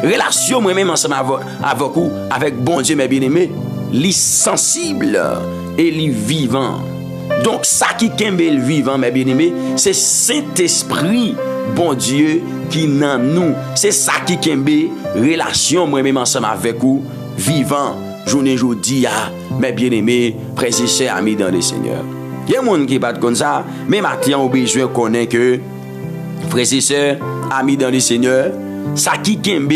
Relation moi-même ensemble avec vous, avec bon Dieu, mes bien-aimés, li sensible et li vivant. Donc, ça qui kembe le vivant, mes bien-aimés, c'est Saint-Esprit, bon Dieu, qui dans nous. C'est ça qui kembe relation moi-même ensemble avec vous, vivant. Journée aujourd'hui, mes bien-aimés, frères et sœurs, amis dans le Seigneur. Il y a des gens qui battent comme ça, mais maintenant, on a besoin de connaître que, frères et sœurs, amis dans le Seigneur, ça qui kembe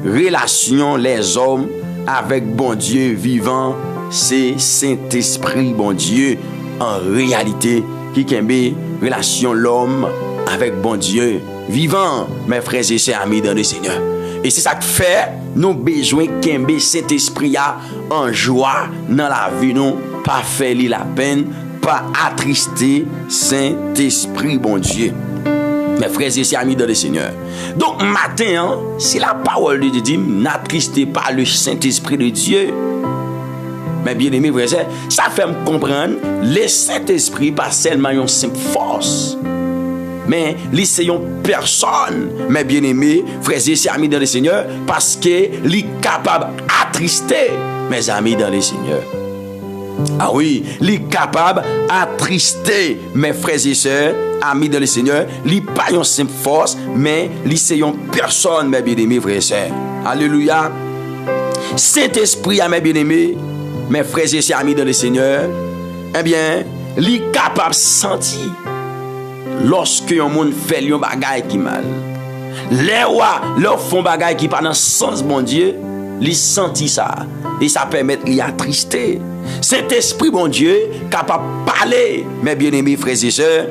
relation les hommes avec bon Dieu vivant, c'est Saint-Esprit, bon Dieu, en réalité, qui kembe relation l'homme avec bon Dieu vivant, mes frères et sœurs, amis dans le Seigneur. Et c'est ça qui fait, nous besoin kembe Saint-Esprit en joie dans la vie, nous, pas faire la peine, pas attrister Saint-Esprit, bon Dieu. Mes frères et sœurs, amis dans le Seigneur. Donc, matin, si la parole de Dieu dit, n'attristez pas le Saint-Esprit de Dieu. Mais bien aimé, frères et sœurs, ça fait me comprendre, le Saint-Esprit, pas seulement une simple force, mais c'est une personne, mes bien aimés, frères et sœurs, amis dans le Seigneur, parce que il est capable d'attrister mes amis dans le Seigneur. Ah oui, il est capable d'attrister mes frères et sœurs, amis dans le Seigneur. Il n'est pas une simple force, mais c'est une personne, mes bien-aimés, frères et sœurs. Alléluia. Saint-Esprit, mes bien-aimés, mes frères et sœurs, amis dans le Seigneur, eh bien, il est capable de sentir lorsque un monde fait un bagage qui mal. Les rois, leur font bagage qui pas dans le sens, mon Dieu, il sentit ça. Et ça permet de l'attrister. Cet esprit, bon Dieu, capable de parler, mes bien-aimés frères et sœurs,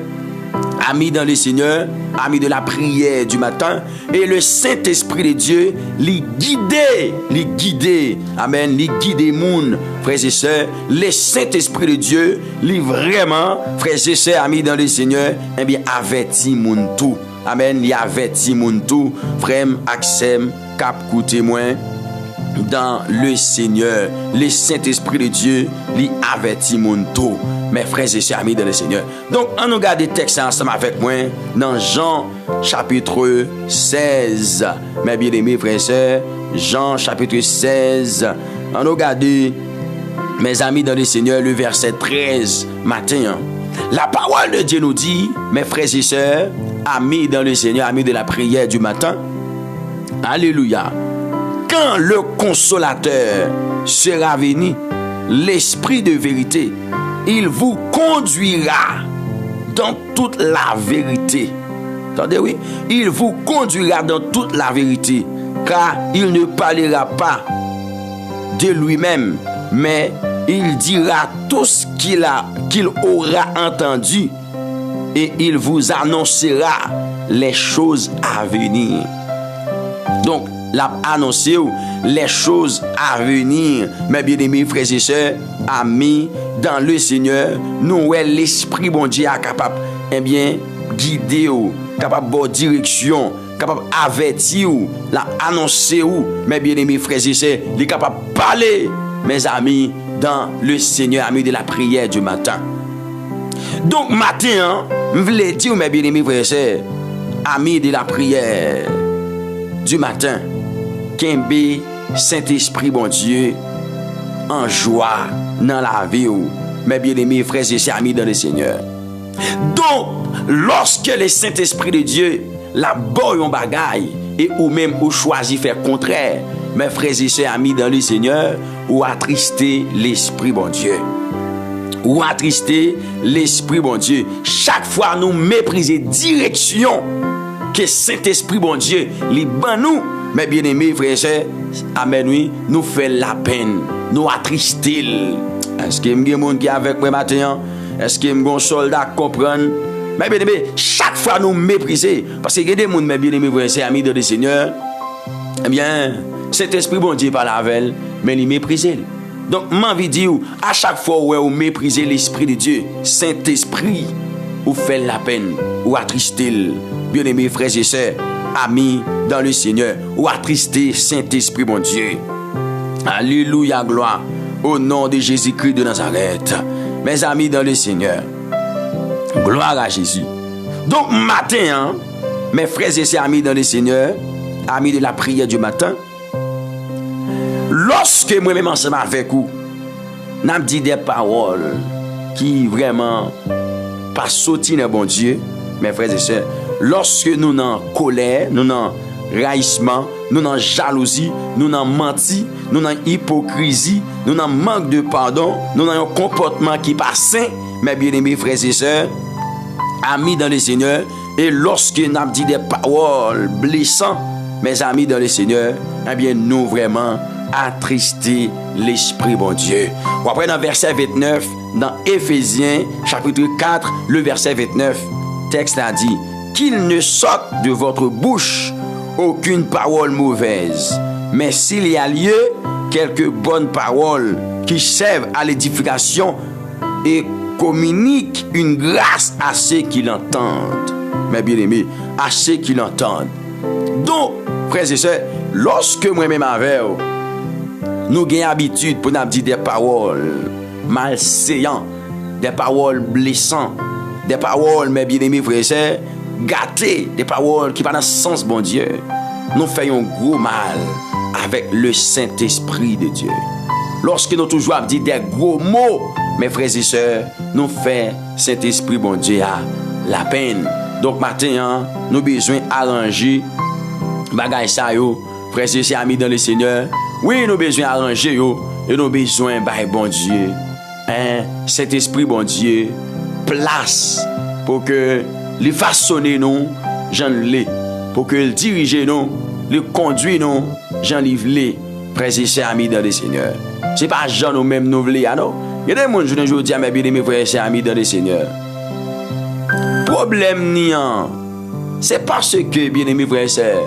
amis dans le Seigneur, amis de la prière du matin, et le Saint-Esprit de Dieu, les guider, amen, les guider moun, frères et sœurs, le Saint-Esprit de Dieu, les vraiment, frères et sœurs, amis dans le Seigneur, eh bien, averti moun tout, amen, li averti moun tout, frère, accès, cap coûté moins, dans le Seigneur, le Saint-Esprit de Dieu, lui avertit mon tout, mes frères et sœurs amis dans le Seigneur. Donc, on regarde des textes ensemble avec moi dans Jean chapitre 16. Mes bien-aimés frères et sœurs, Jean chapitre 16. On regarde, mes amis dans le Seigneur, le verset 13 matin. La parole de Dieu nous dit, mes frères et sœurs, amis dans le Seigneur, amis de la prière du matin. Alléluia. Quand le consolateur sera venu, l'esprit de vérité, il vous conduira dans toute la vérité. Attendez, oui? Il vous conduira dans toute la vérité, car il ne parlera pas de lui-même, mais il dira tout ce qu'il aura entendu et il vous annoncera les choses à venir. Donc, l'a annoncé les choses à venir, mes bien-aimés frères et sœurs, amis dans le Seigneur, nous l'esprit bon Dieu est capable, eh bien, guider ou, capable de direction, capable avertir ou, la annoncer ou, mes bien-aimés frères et sœurs, il est capable de parler, mes amis, dans le Seigneur, amis de la prière du matin. Donc, matin, je voulais dire, mes bien-aimés frères et sœurs, amis de la prière du matin, Kembe Saint-Esprit, bon Dieu, en joie dans la vie, mes bien-aimés frères et sœurs, amis dans le Seigneur. Donc, lorsque le Saint-Esprit de Dieu la boy en bagaille et ou même ou choisi faire contraire, mes frères et sœurs, amis dans le Seigneur, ou attrister l'Esprit, bon Dieu. Ou attrister l'Esprit, bon Dieu. Chaque fois nous mépriser direction que Saint-Esprit, bon Dieu, les ban nous, mes bien-aimés frères et sœurs, amen, oui, nous fait la peine, nous attrister. Est-ce qu'il y a des gens qui sont avec moi maintenant? Est-ce qu'il y a des soldats qui comprennent? Mais bien-aimés, chaque fois nous mépriser, parce qu'il y a des gens, mes bien-aimés frères et sœurs, amis de le Seigneur, eh bien, cet esprit, bon Dieu, pas la veille, mais il méprise. Donc, m'envie de dire, à chaque fois où vous méprisez l'Esprit de Dieu, Saint-Esprit, vous faites la peine, ou attrister, bien-aimés frères et sœurs, amis dans le Seigneur, ou attrister Saint-Esprit, mon Dieu. Alléluia, gloire, au nom de Jésus-Christ de Nazareth. Mes amis dans le Seigneur, gloire à Jésus. Donc, matin, mes frères et sœurs, amis dans le Seigneur, amis de la prière du matin, lorsque moi-même ensemble avec vous, n'a dit des paroles qui vraiment pas sorti dans bon Dieu, mes frères et sœurs, lorsque nous n'en colère, nous n'en raillissement, nous n'en jalousie, nous n'en menti, nous n'en hypocrisie, nous n'en manque de pardon, nous n'en un comportement qui pas sain, mes bien-aimés frères et sœurs, amis dans le Seigneur, et lorsque nous avons dit des paroles blessantes, mes amis dans le Seigneur, eh bien nous vraiment attrister l'Esprit bon Dieu. On après dans verset 29, dans Éphésiens chapitre 4, le verset 29, texte a dit, qu'il ne sorte de votre bouche aucune parole mauvaise, mais s'il y a lieu, quelques bonnes paroles qui servent à l'édification et communiquent une grâce à ceux qui l'entendent. Mes bien-aimés, à ceux qui l'entendent. Donc, frères et sœurs, lorsque moi-même avec nous avons habitude pour nous dire des paroles malséantes, des paroles blessantes, des paroles, mes bien-aimés frères et sœurs, gâtées, des paroles qui n'ont pas dans le sens bon Dieu, nous faisons gros mal avec le Saint-Esprit de Dieu. Lorsque nous toujours dit des gros mots, mes frères et sœurs, nous faisons Saint-Esprit bon Dieu à la peine. Donc maintenant, nous avons besoin d'arranger bagay ça yo, frères et sœurs amis dans le Seigneur. Oui, nous avons besoin d'arranger yo et nous avons besoin de bon Dieu. Saint-Esprit bon Dieu, place pour que les façonner nous, j'en l'ai, pour que le diriger nous, le conduire nous, j'en livre, frères et sœurs amis dans le Seigneur. C'est pas Jean nous-mêmes nous voulons, non? Il y a des gens qui disent, mes bien-aimés frères et sœurs amis dans le Seigneur. Problème niant, c'est parce que, bien-aimés frères et sœurs,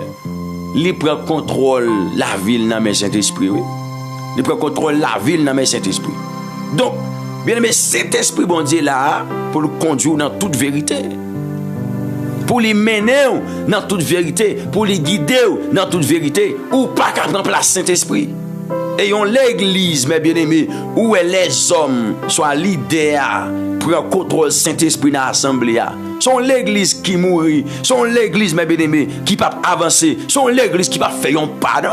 il prend contrôle la ville dans mes Saint-Esprit, oui. Il prend contrôle la ville dans mes Saint-Esprit. Donc, bien-aimé, Saint-Esprit bon Dieu là, pour le conduire dans toute vérité. Pour les mener dans toute vérité, pour les guider dans toute vérité, ou pas qu'à prendre place Saint-Esprit. Ayons l'église, mes bien-aimés, où les hommes soient leaders, prennent contrôle Saint-Esprit dans l'assemblée. Sont l'église qui mourit, sont l'église, mes bien-aimés, qui ne peut pas avancer, sont l'église qui va faire un pardon.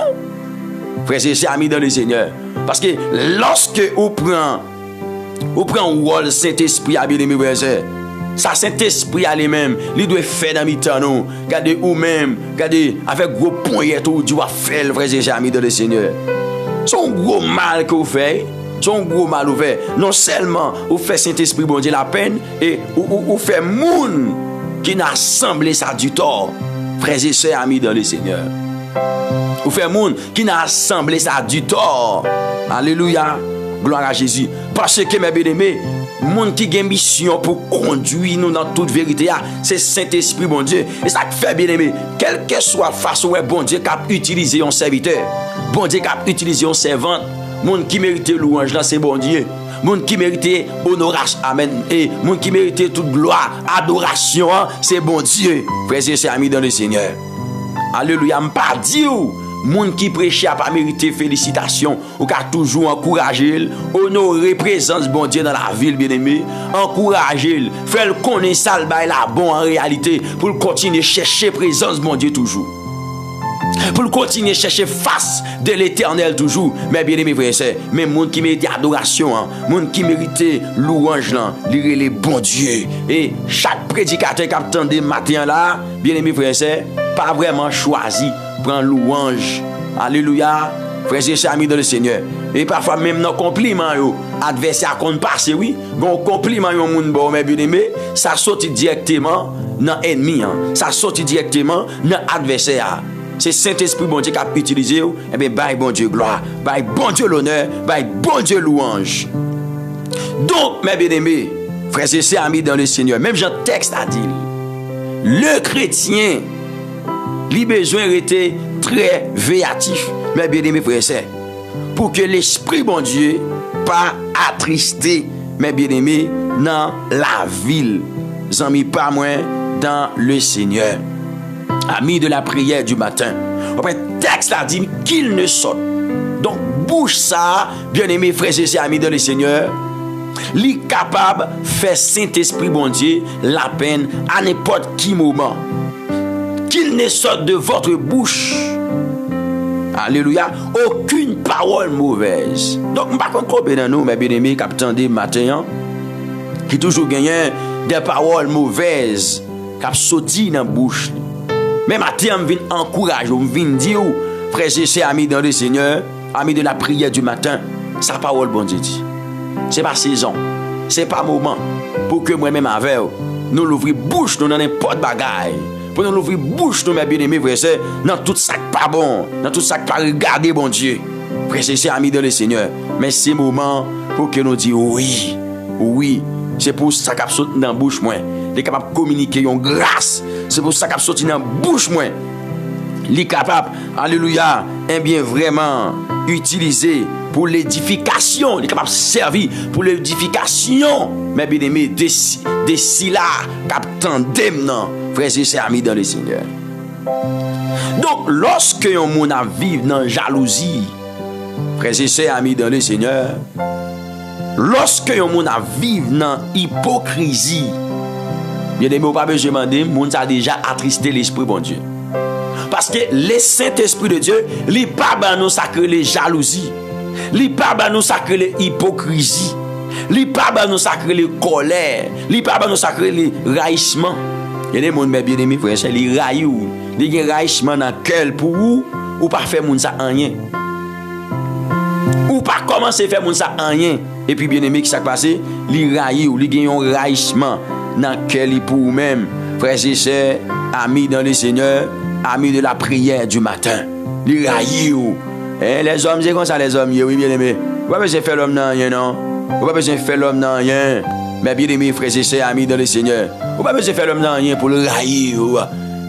Frères et sœurs amis dans le Seigneur. Parce que lorsque vous prenez un rôle Saint-Esprit à bien-aimés, frères et sœurs, ça Saint-Esprit à lui-même, il doit faire dans mi-temps nous. Regardez ou même, regardez avec gros poignet tout, tu vas faire, frères et sœurs amis dans le Seigneur. C'est un gros mal que vous faites. C'est un gros mal vous faites. Non seulement vous faites Saint-Esprit bon Dieu la peine, et vous faites moun qui n'a semblé ça du tort. Frères et sœurs amis dans le Seigneur. Vous faites moun qui n'a semblé ça du tort. Alléluia. Gloire à Jésus. Parce que mes bien-aimés, monde qui a une mission pour conduire nous dans toute vérité, c'est Saint-Esprit bon Dieu. Et ça fait bien-aimé, quelle que soit la façon où bon Dieu a utilisé un serviteur, bon Dieu a utilisé un servant, monde qui mérite louange là, c'est bon Dieu. Monde qui mérite honoration, amen. Et monde qui mérite toute gloire, adoration, c'est bon Dieu. Frères et sœurs amis dans le Seigneur. Alléluia, m'pas dit ou monde qui prêche a pas mérité félicitations, ou qu'a toujours encouragé, honorer présence bon Dieu dans la ville bien-aimé, encourager, faire connaître ça le bail la bon en réalité pour continuer chercher présence bon Dieu toujours. Pour continuer chercher face de l'Éternel toujours, mais bien-aimé frères et sœurs, mais monde qui mérite adoration, monde qui mérite louange là, lire les bons dieux. Et chaque prédicateur qui attend des matins là, bien-aimé frères et sœurs, pas vraiment choisi prendre louange. Alléluia. Frères et sœurs amis dans le Seigneur. Et parfois même dans compliment yo, adversaire qu'on passe oui, bon compliment yo moun bon mais bien-aimé, ça sorti directement dans ennemi, ça sorti directement dans adversaire. C'est Saint-Esprit bon Dieu qui a utilisé, et bien, bye bon Dieu gloire, bye bon Dieu l'honneur, bye bon Dieu louange. Donc, mes bien-aimés, frères et sœurs amis dans le Seigneur, même Jean texte a dit, le chrétien, il a besoin d'être très véatif, mes bien-aimés frères et sœurs, pour que l'Esprit bon Dieu pas attristé, mes bien-aimés, dans la ville, amis pas moins dans le Seigneur. Amis de la prière du matin. Après, texte a dit qu'il ne saute. Donc, bouche ça, bien-aimés frères et sœurs amis dans le Seigneur, li capable faire Saint-Esprit bon Dieu la peine à n'importe qui moment. Qu'il ne sorte de votre bouche. Alléluia. Aucune parole mauvaise. Donc, par contre, dans nous, mes bien-aimés, capitaine des matins, qui toujours gagnent des paroles mauvaises, qui sorti dans la bouche. Mais matin, je viens encourager, je viens dire, frères et sœurs, amis dans le Seigneur, amis de la prière du matin, sa parole, bon Dieu dit. Ce n'est pas saison, ce n'est pas moment pour que moi-même avec nous l'ouvrir bouche, nous dans n'importe bagaille. Pour nous l'ouvrir bouche, nous, mes bien-aimés, frères et sœurs, dans tout ça qui n'est pas bon, dans tout ça qui n'est pas regardé, bon Dieu. Frères et sœurs, amis dans le Seigneur. Mais c'est le moment pour que nous disions oui, oui. C'est pour ça qu'il sorti dans la bouche, moi. Il est capable de communiquer une grâce. C'est pour ça qu'il sorti dans la bouche, moi. Il est capable, alléluia, et bien vraiment utilisé pour l'édification. Il est capable de servir pour l'édification. Mais bien aimé, des sila, captant demnant, frères et sœurs amis dans le Seigneur. Donc, lorsque un monde a vivre dans la jalousie, frères et sœurs amis dans le Seigneur, lorsque un monde a vivre dans l'hypocrisie, bien aimé, pas besoin de demander, monde a déjà attristé l'esprit bon Dieu. Parce que le Saint-Esprit de Dieu, il n'est pas dans nous sacré les jalousies, il n'est pas dans nous sacré les hypocrisies, il n'est pas dans nous sacré les colères, il n'est pas dans nous sacré les raillissements. Il y a des gens bien aimés, frère, ils raillent, ils ont raillissement dans le cœur pour vous, ou pas faire moun ça en rien. Ou pas commencer à faire moun ça en rien. Et puis bien aimé, qui s'est passé, ils raillent, ils ont un raillissement dans le cœur pour vous-même, frères et sœurs, amis dans le Seigneur. Amis de la prière du matin. Les raillent. Les hommes, c'est comme ça, les hommes, oui, bien aimé. Vous n'avez pas besoin de faire l'homme dans rien, non? Vous n'avez pas besoin de faire l'homme dans rien. Mais bien aimé, frères et sœurs, amis dans le Seigneur. Vous n'avez pas besoin de faire l'homme dans rien pour le railler.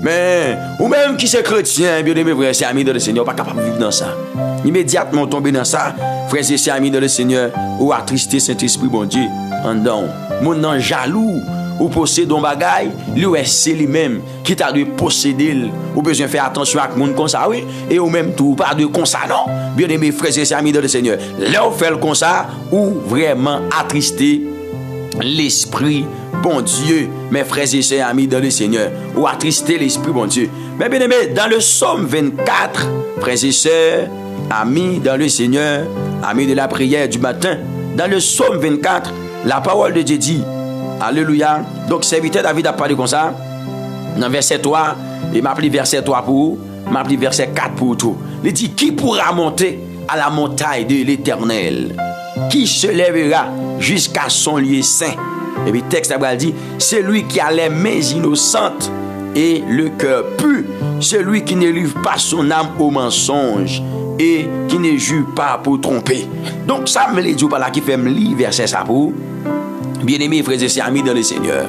Mais, ou même qui c'est chrétien, bien aimé, frères et sœurs, amis dans le Seigneur, vous n'êtes pas capable de vivre dans ça. Immédiatement tomber dans ça, frères et sœurs, amis dans le Seigneur, ou attrister Saint-Esprit, bon Dieu, en dedans. Mon nom jaloux. Ou posséder un bagage, lui c'est lui-même qui t'a dû posséder, ou besoin faire attention à monde comme ça, oui, et ou même tout pas de comme ça, non. Bien aimé frères et sœurs amis dans le Seigneur, là on fait le comme ça, ou vraiment attrister l'esprit bon Dieu, mes frères et sœurs amis dans le Seigneur, ou attrister l'esprit bon Dieu. Mais bien aimé, dans le psaume 24, frères et sœurs amis dans le Seigneur, amis de la prière du matin, dans le psaume 24, la parole de Dieu dit, alléluia. Donc, serviteur David a parlé comme ça. Dans verset 3, il m'a appelé verset 3 pour, m'a appelé verset 4 pour tout. Il dit, qui pourra monter à la montagne de l'Éternel? Qui se lèvera jusqu'à son lieu saint? Et puis, le texte a dit, celui qui a les mains innocentes et le cœur pur, celui qui ne livre pas son âme au mensonge et qui ne jure pas pour tromper. Donc, ça me dit par là qui fait me lire verset ça pour. Bien-aimés, frères et sœurs, amis dans le Seigneur,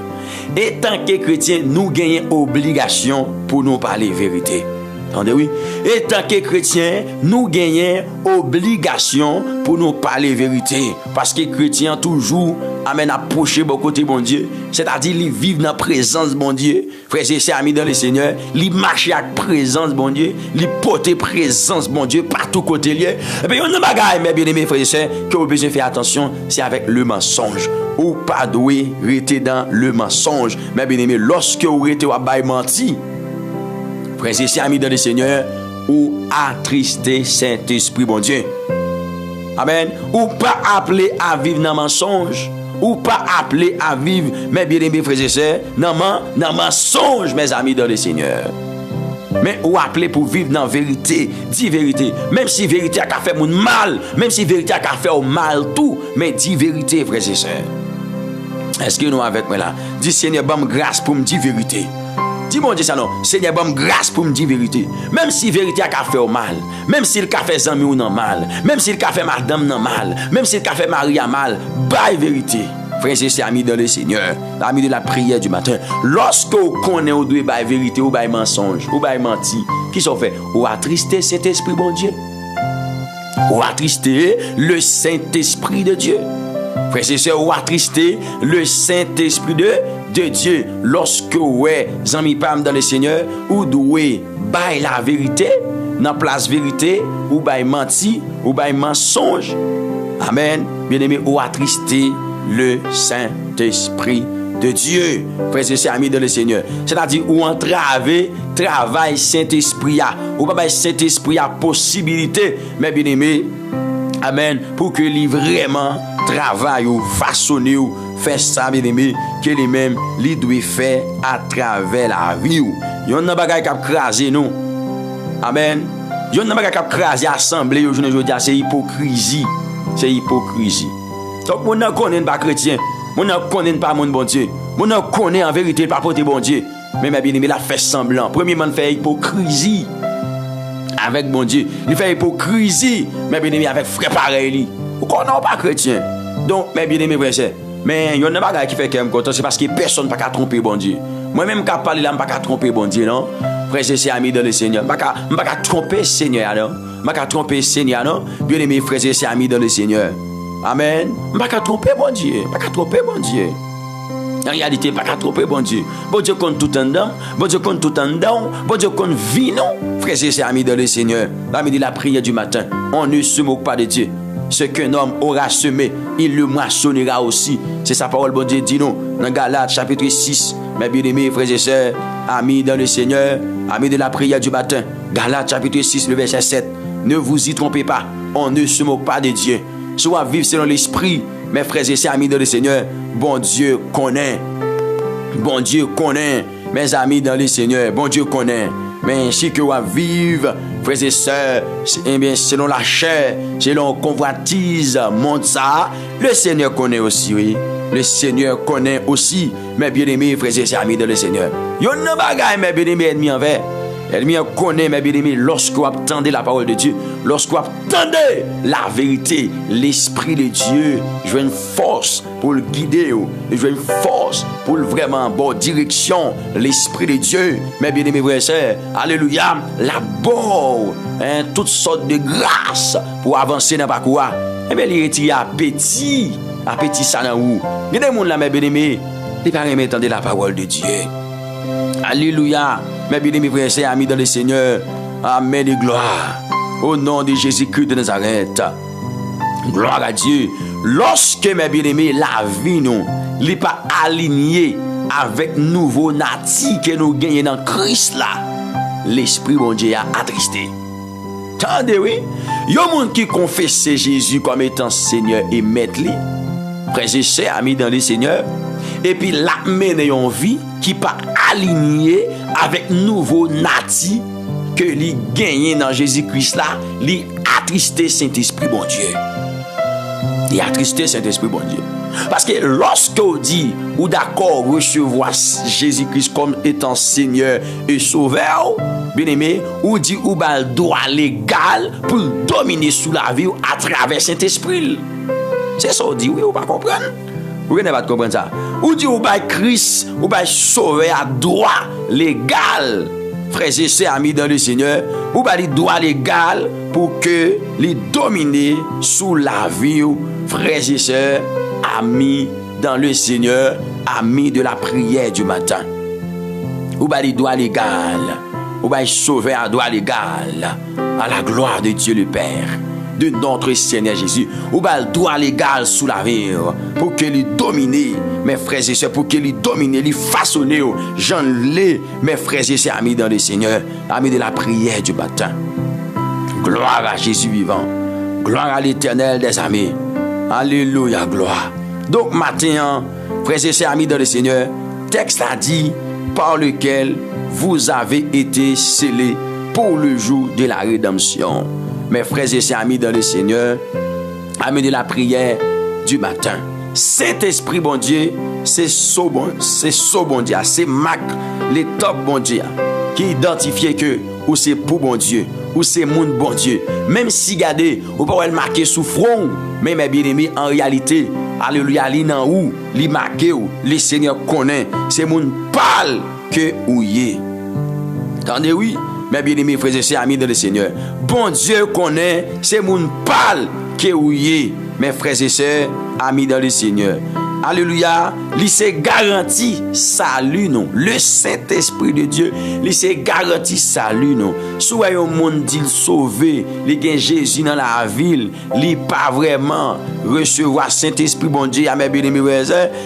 et tant que chrétiens, nous gagnons obligation pour nous parler vérité. Entendez, oui? Et tant que chrétiens, nous gagnons obligation pour nous parler vérité. Parce que chrétiens, toujours, amènent à approcher beaucoup de bon Dieu. C'est-à-dire, ils vivent dans la présence de bon Dieu. Frères et sœurs, amis dans le Seigneur, ils marchent avec la présence de bon Dieu. Ils portent la présence de bon Dieu partout côté lié. Et puis, il y a un bagage, mes bien-aimés, frères et sœurs, que vous avez besoin de faire attention, c'est avec le mensonge. Ou pas doué, rester dans le mensonge. Mais bien aimé, lorsque vous restez à bail menti, frères et sœurs amis dans le Seigneur, ou attrister Saint-Esprit, bon Dieu. Amen. Ou pas appelé à vivre dans le mensonge. Ou pas appelé à vivre, mes bien aimés frères et sœurs, dans le mensonge, mes amis dans le Seigneur. Mais ou appelé pour vivre dans la vérité, dis vérité. Même si vérité a fait mon mal, même si vérité a fait au mal tout, mais dis vérité, frères et sœurs. Est-ce que nous avec moi là? Dis Seigneur, bonne grâce pour me dire vérité. Dis mon Dieu ça non. Seigneur, bonne grâce pour me dire vérité. Même si vérité a fait au mal, même si le fait zami ou non mal, même si le fait madame non mal, même si le fait Marie a mal, baille vérité. Frères et sœurs amis dans le Seigneur, amis de la prière du matin, lorsque vous connaissez ou doit bailler vérité ou bailler mensonge ou bailler menti, qui sont fait? Ou attrister Saint-Esprit bon Dieu. Ou attrister le Saint-Esprit de Dieu. Frères et sœurs, ou attrister le Saint-Esprit de Dieu. Lorsque vous êtes amis dans le Seigneur, ou doué bailler la vérité, dans place vérité, ou bailler menti, ou bailler mensonge. Amen. Bien-aimé, ou attrister le Saint-Esprit de Dieu, frères et sœurs, amis dans le Seigneur. C'est-à-dire, où entraver, travail Saint-Esprit, ou pas Saint-Esprit a possibilité, mes bien-aimés, amen, pour que lui vraiment travaille ou façonne ou fait ça, bien-aimé, que lui-même, lui doit faire à travers la vie. Il y a un bagage qui a crasé nous. Amen. Il y a un bagage qui a crasé l'assemblée aujourd'hui, c'est hypocrisie. C'est hypocrisie. Donc, on ne connaît pas chrétien. On ne connaît pas mon bon Dieu. On ne connaît en vérité pas porter bon Dieu. Mais mes bien-aimés, il a fait semblant. Premièrement, il fait hypocrisie avec bon Dieu. Il fait hypocrisie, mes bien-aimés, avec frère pareil. Vous ne connaissez pas chrétien. Donc, mes bien-aimés, frères, mais il y a un bagage qui fait que je suis content, c'est parce que personne ne peut pas tromper bon Dieu. Moi-même, quand je parle là, je ne peux pas tromper bon Dieu, non? Frères et sœurs, amis dans le Seigneur. Je ne peux pas tromper le Seigneur, non? Je ne peux pas tromper le Seigneur, non? Bien-aimés, frères et sœurs, amis dans le Seigneur. Amen. Je ne peux pas tromper bon Dieu. Je ne peux pas tromper bon Dieu. En réalité, je ne peux pas tromper bon Dieu. Bon Dieu compte tout en dedans. Bon Dieu compte tout en dedans. Bon Dieu compte vie, non? Frères et sœurs, amis dans le Seigneur. L'ami de la prière du matin. On ne se moque pas de Dieu. Ce qu'un homme aura semé, il le moissonnera aussi. C'est sa parole, bon Dieu, dit nous, dans Galates, chapitre 6. Mes bien-aimés, frères et sœurs, amis dans le Seigneur, amis de la prière du matin. Galates, chapitre 6, le verset 7. Ne vous y trompez pas, on ne se moque pas de Dieu. Soit vivre selon l'esprit, mes frères et sœurs, amis dans le Seigneur. Bon Dieu connaît. Bon Dieu connaît. Mes amis dans le Seigneur, bon Dieu connaît. Mais ainsi que vous vivre, frères et sœurs, eh bien, selon la chair, selon convoitise, monte ça, le Seigneur connaît aussi, oui. Le Seigneur connaît aussi, mes bien-aimés, frères et sœurs, amis dans le Seigneur. Il y a un bagage, mes bien-aimés, ennemis envers. Ennemi connaît, mes bien-aimés, lorsque vous attendez la parole de Dieu, lorsque vous attendez la vérité, l'Esprit de Dieu, je veux une force pour le guider, je veux une force pour vraiment bonne direction, l'Esprit de Dieu, mes bien-aimés frères et sœurs, alléluia, la bonne, toutes sortes de grâces pour avancer dans le parcours. Eh bien, il retire appétit ça dans vous. Il y a des gens là, mes bien-aimés, ils ne peuvent pas entendre la parole de Dieu. Alléluia. Mes bien-aimés frères et sœurs, amis dans le Seigneur. Amen et gloire. Au nom de Jésus-Christ de Nazareth. Gloire à Dieu. Lorsque, mes bien-aimés, la vie nous n'est pas alignée avec nouveau natif que nous gagnons dans Christ là, l'Esprit bon Dieu a attristé. Attendez, oui. Il y a des gens qui confessent Jésus comme étant Seigneur et Maître. Frères et sœurs, amis dans le Seigneur. Et puis la mène une vie qui pas alignée avec nouveau nati que li gagné dans Jésus-Christ là, li attristé Saint-Esprit bon Dieu. Il attristé Saint-Esprit bon Dieu. Parce que lorsque on dit ou d'accord recevoir Jésus-Christ comme étant Seigneur et Sauveur, bien aimé, ou dit ou ba droit légal pour dominer sous la vie à travers Saint-Esprit. C'est ça on dit, oui, ou pas comprendre? Vous ne pas comprendre ça. Ou dit ou ba Christ, ou ba sauver à droit légal. Frères et sœurs, amis dans le Seigneur, ou ba li droit légal pour que les dominer sous la vie, frères et sœurs, amis dans le Seigneur, amis de la prière du matin. Ou ba li droit légal, ou ba sauver à droit légal à la gloire de Dieu le Père, de notre Seigneur Jésus, ou bien le droit légal sous la vie, pour que les dominer, mes frères et sœurs, pour que les dominer, les façonner, j'en l'ai, mes frères et sœurs, amis dans le Seigneur, amis de la prière du matin. Gloire à Jésus vivant, gloire à l'Éternel des amis, alléluia, gloire. Donc matin, frères et sœurs, amis dans le Seigneur, texte a dit, par lequel vous avez été scellés pour le jour de la rédemption. Mes frères et sœurs, amis dans le Seigneur, amis de la prière du matin. Saint-Esprit bon Dieu, c'est so bon Dieu, c'est Mac, les top bon Dieu, qui identifie que ou c'est pour bon Dieu, ou c'est moun bon Dieu. Même si regardez, ou pas marqué sous front, mais mes bien-aimés, en réalité, alléluia, li nan ou, li marqué ou, le Seigneur connaît, c'est moun parle que ou yé. Attendez, oui. Mes bien-aimés frères et sœurs, amis dans le Seigneur, bon Dieu connaît, c'est mon parle que ouillé, mes frères et sœurs, amis dans le Seigneur. Alléluia, il s'est garanti salut nous. Le Saint-Esprit de Dieu, il s'est garanti salut nous. Soit un monde dit sauvé, il gagne Jésus dans la ville, il pas vraiment recevoir Saint-Esprit bon Dieu, mes bien-aimés,